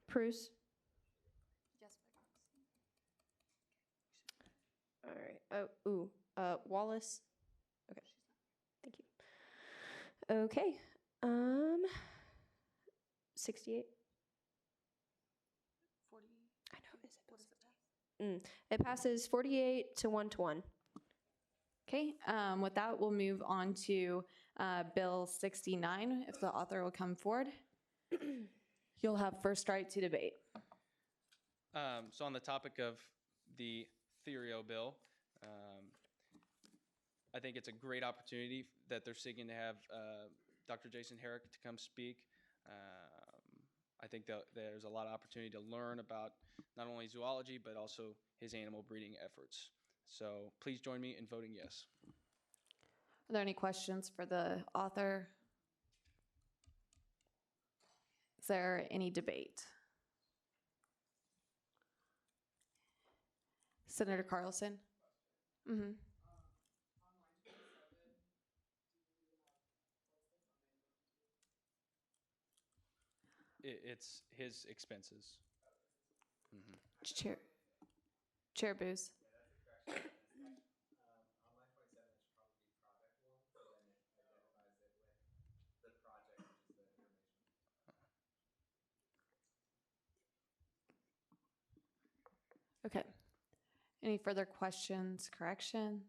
Bruce? All right. Wallace. Okay. Thank you. Okay. 68. 40. I know. It passes 48 to 1. Okay, with that, we'll move on to Bill 69, if the author will come forward. You'll have first right to debate. So on the topic of the Therio bill, I think it's a great opportunity that they're seeking to have Dr. Jason Herrick to come speak. I think that there's a lot of opportunity to learn about not only zoology, but also his animal breeding efforts. So please join me in voting yes. Are there any questions for the author? Is there any debate? Senator Carlson? Mm-hmm. It's his expenses. Mm-hmm. Chair Booz? On line 27, it should probably be project 1, so then it identifies it with the project, which is the information. Okay. Any further questions, corrections?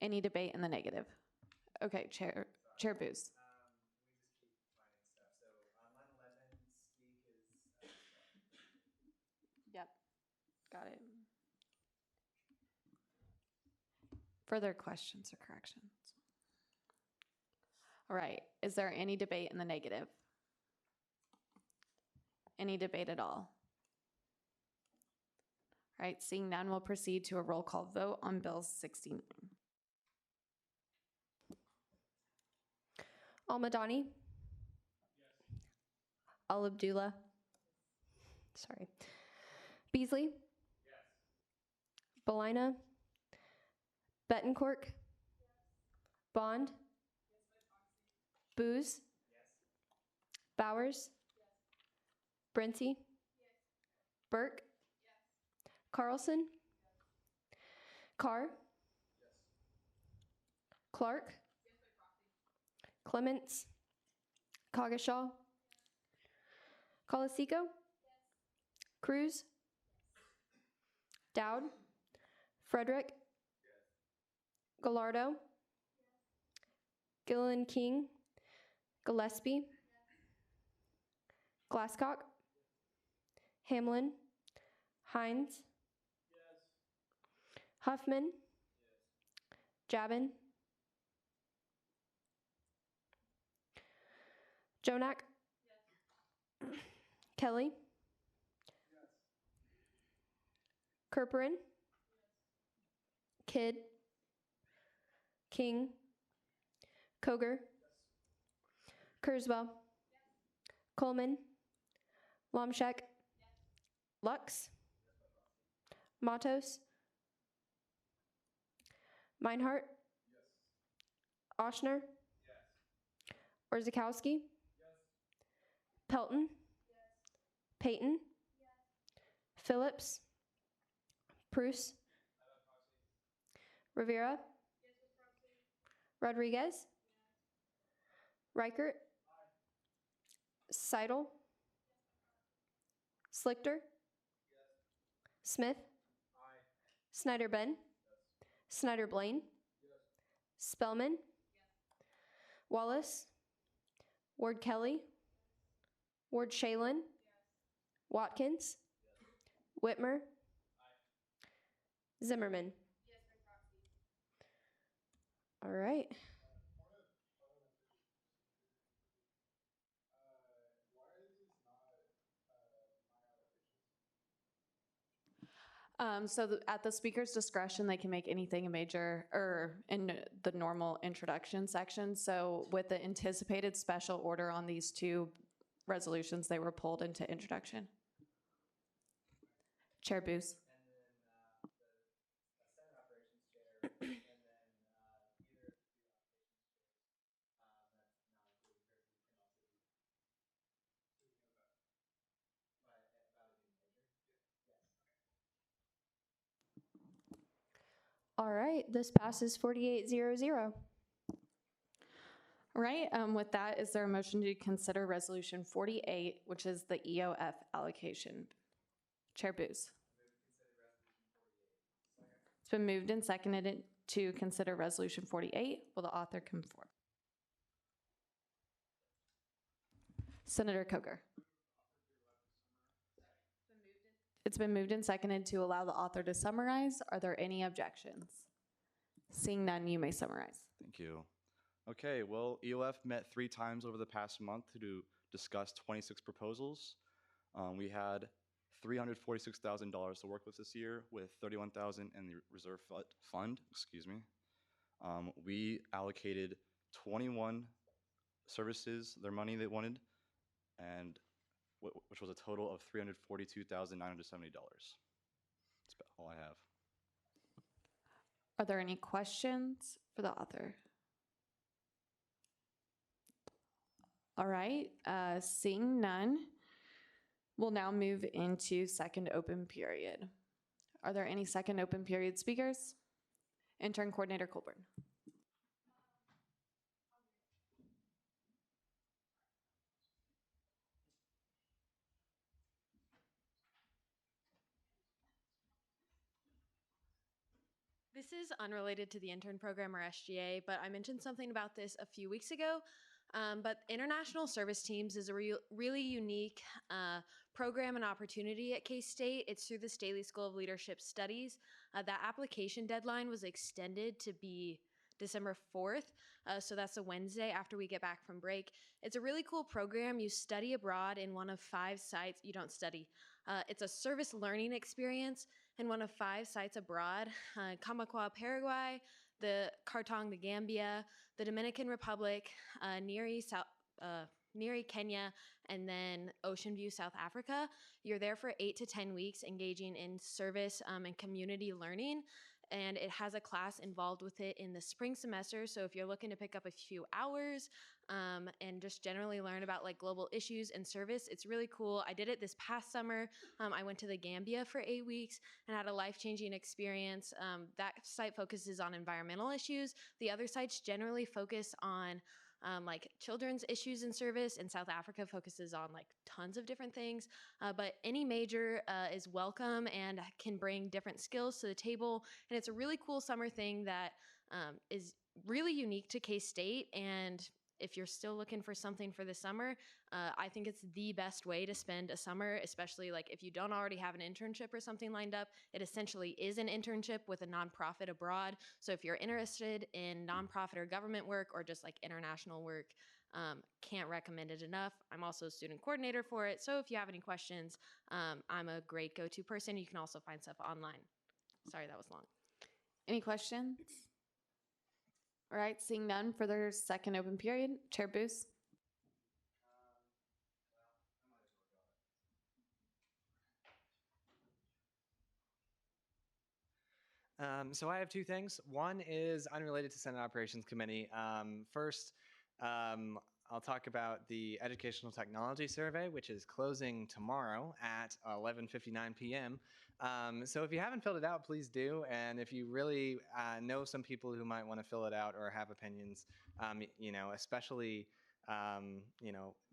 Any debate in the negative? Okay, Chair Booz. We just keep finding stuff. So on line 11, speak is Yep, got it. Further questions or corrections? All right, is there any debate in the negative? Any debate at all? All right, seeing none, we'll proceed to a roll call vote on Bill 69. Almadani. Al Abdullah. Sorry. Beasley. Belina. Betancourt. Bond. Booz. Bowers. Brenty. Burke. Carlson. Carr. Clark. Clements. Coggeshall. Colasico. Cruz. Dowd. Frederick. Gallardo. Gilliland King. Gillespie. Glasscock. Hamlin. Hines. Huffman. Jabin. Jonak. Kelly. Kerperin. Kidd. King. Koger. Kurzweil. Coleman. Lomshek. Lux. Matos. Meinhardt. Oshner. Orzakowski. Pelton. Peyton. Phillips. Bruce. Rivera. Rodriguez. Reichert. Seidel. Slichter. Smith. Snyder Ben. Snyder Blaine. Spellman. Wallace. Ward Kelly. Ward Shalin. Watkins. Whitmer. Zimmerman. All right. At the speaker's discretion, they can make anything a major or in the normal introduction section. So with the anticipated special order on these two resolutions, they were pulled into introduction. Chair Booth. All right, this passes 48-0-0. All right, with that, is there a motion to consider Resolution 48, which is the EOF allocation? Chair Booth. It's been moved and seconded to consider Resolution 48. Will the author come forward? Senator Coker. It's been moved and seconded to allow the author to summarize. Are there any objections? Seeing none, you may summarize. Thank you. Okay, well, EOF met 3 times over the past month to discuss 26 proposals. We had $346,000 to work with this year, with $31,000 in the reserve fund. Excuse me. We allocated 21 services their money they wanted, and which was a total of $342,970. That's about all I have. Are there any questions for the author? All right, seeing none, we'll now move into second open period. Are there any second open period speakers? Intern Coordinator Colburn. This is unrelated to the intern program or SGA, but I mentioned something about this a few weeks ago. But International Service Teams is a really unique program and opportunity at K-State. It's through the Staley School of Leadership Studies. That application deadline was extended to be December 4th, so that's a Wednesday after we get back from break. It's a really cool program. You study abroad in one of 5 sites. You don't study. It's a service learning experience, in one of 5 sites abroad: Kamakwa, Paraguay, the Khartoum, the Gambia, the Dominican Republic, Neri, Kenya, and then Ocean View, South Africa. You're there for 8 to 10 weeks engaging in service and community learning. And it has a class involved with it in the spring semester. So if you're looking to pick up a few hours and just generally learn about like global issues and service, it's really cool. I did it this past summer. I went to the Gambia for 8 weeks and had a life-changing experience. That site focuses on environmental issues. The other sites generally focus on like children's issues in service, and South Africa focuses on like tons of different things. But any major is welcome and can bring different skills to the table. And it's a really cool summer thing that is really unique to K-State. And if you're still looking for something for the summer, I think it's the best way to spend a summer, especially like if you don't already have an internship or something lined up. It essentially is an internship with a nonprofit abroad. So if you're interested in nonprofit or government work or just like international work, can't recommend it enough. I'm also a student coordinator for it. So if you have any questions, I'm a great go-to person. You can also find stuff online. Sorry, that was long. Any questions? All right, seeing none, for their second open period, Chair Booth. So I have 2 things. One is unrelated to Senate Operations Committee. First, I'll talk about the Educational Technology Survey, which is closing tomorrow at 11:59 p.m. So if you haven't filled it out, please do. And if you really know some people who might want to fill it out or have opinions, especially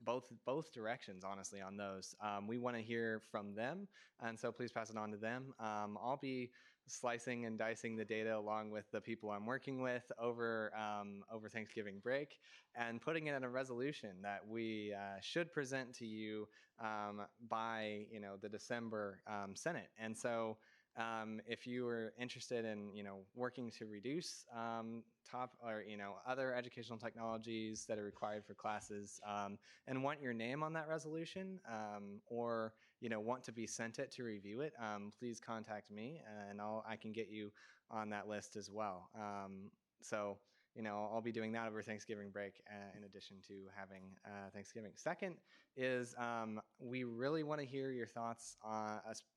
both directions, honestly, on those. We want to hear from them, and so please pass it on to them. I'll be slicing and dicing the data along with the people I'm working with over Thanksgiving break, and putting it in a resolution that we should present to you by the December Senate. And so if you are interested in working to reduce other educational technologies that are required for classes, and want your name on that resolution, or want to be sent it to review it, please contact me, and I can get you on that list as well. So I'll be doing that over Thanksgiving break in addition to having Thanksgiving. Second is we really want to hear your thoughts,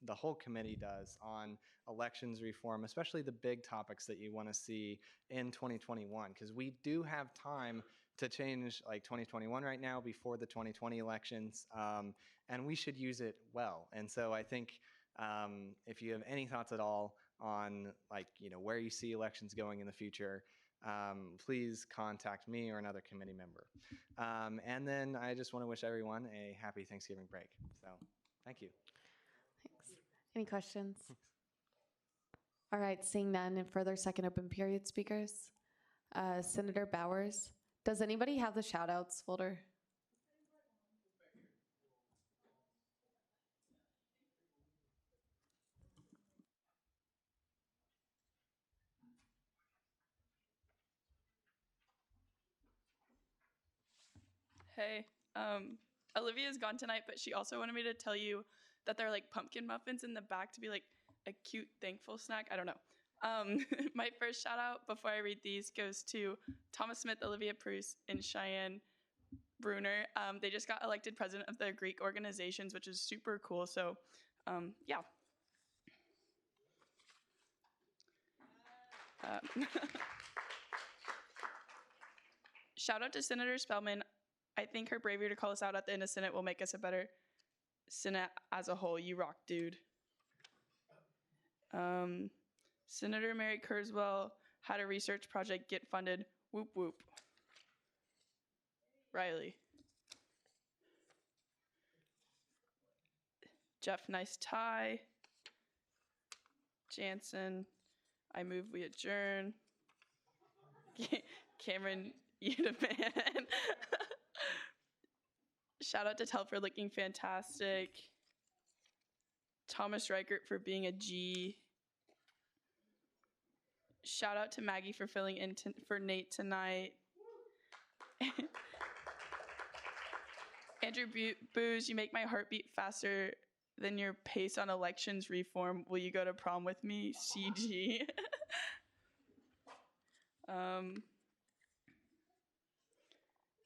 the whole committee does, on elections reform, especially the big topics that you want to see in 2021, because we do have time to change like 2021 right now before the 2020 elections, and we should use it well. And so I think if you have any thoughts at all on where you see elections going in the future, please contact me or another committee member. And then I just want to wish everyone a happy Thanksgiving break. So thank you. Thanks. Any questions? All right, seeing none, and further second open period speakers. Senator Bowers, does anybody have the shout outs folder? Hey, Olivia's gone tonight, but she also wanted me to tell you that there are like pumpkin muffins in the back to be like a cute, thankful snack. I don't know. My first shout out before I read these goes to Thomas Smith, Olivia Bruce, and Cheyenne Bruner. They just got elected president of the Greek organizations, which is super cool. So, yeah. Shout out to Senator Spellman. I think her bravery to call us out at the end of Senate will make us a better Senate as a whole. You rock, dude. Senator Mary Kurzweil had a research project get funded. Whoop, whoop. Riley. Jeff, nice tie. Jansen, I move we adjourn. Cameron, you the man. Shout out to Tell for looking fantastic. Thomas Reichert for being a G. Shout out to Maggie for filling in for Nate tonight. Andrew Booz, you make my heart beat faster then your pace on elections reform. Will you go to prom with me? CG.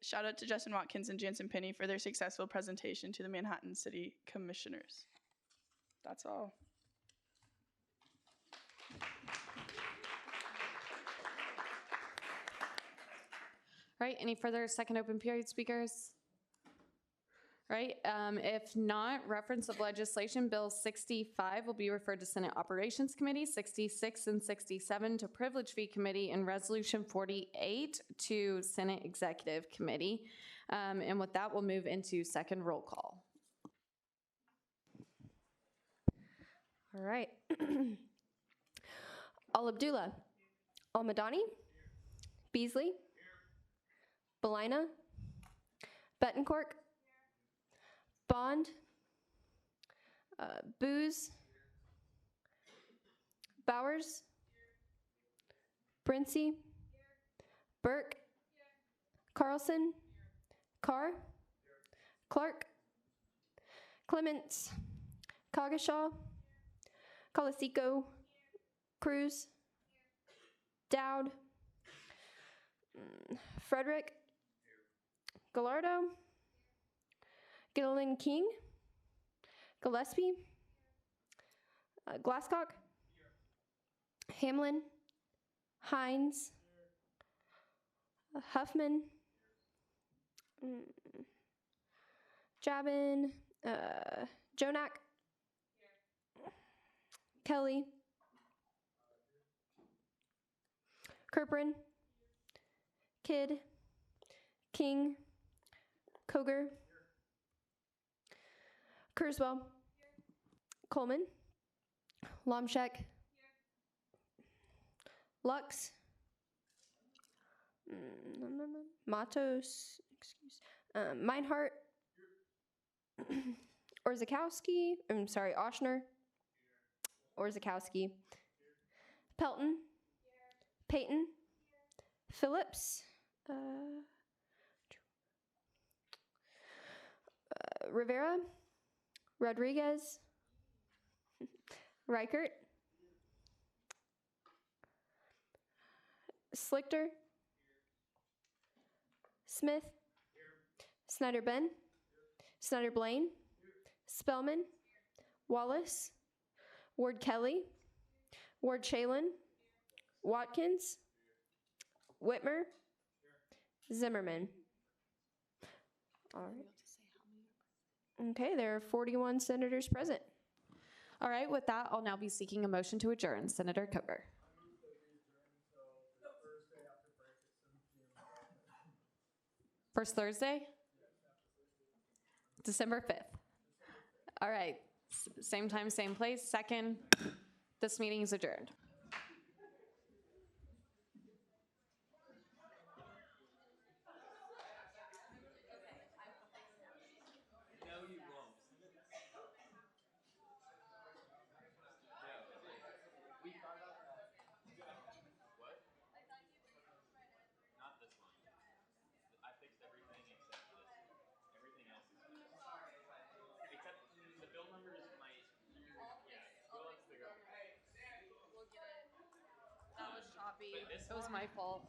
Shout out to Justin Watkins and Jansen Penny for their successful presentation to the Manhattan City Commissioners. That's all. Right, any further second open period speakers? Right, if not, reference of legislation, Bill 65 will be referred to Senate Operations Committee, 66 and 67 to Privilege Fee Committee, and Resolution 48 to Senate Executive Committee. And with that, we'll move into second roll call. All right. Al Abdullah, Al Madani, Beasley, Belina, Betancourt, Bond, Booz, Bowers, Brincey, Burke, Carlson, Carr, Clark, Clements, Coggeshall, Colasico, Cruz, Dowd, Frederick, Gallardo, Gilliland King, Gillespie, Glasscock, Hamlin, Hines, Huffman, Jabin, Jonak, Kelly, Kerprin, Kidd, King, Koger, Kurzweil, Coleman, Lomshek, Lux, Matos, Meinhardt, Orzakowski, Oshner, Orzakowski, Pelton, Payton, Phillips, Rivera, Rodriguez, Reichert, Slichter, Smith, Snyder Ben, Snyder Blaine, Spellman, Wallace, Ward Kelly, Ward Shalin, Watkins, Whitmer, Zimmerman. All right. Okay, there are 41 senators present. All right, with that, I'll now be seeking a motion to adjourn. Senator Koger. First Thursday? December 5th. All right, same time, same place. Second, this meeting is adjourned. That was choppy. It was my fault.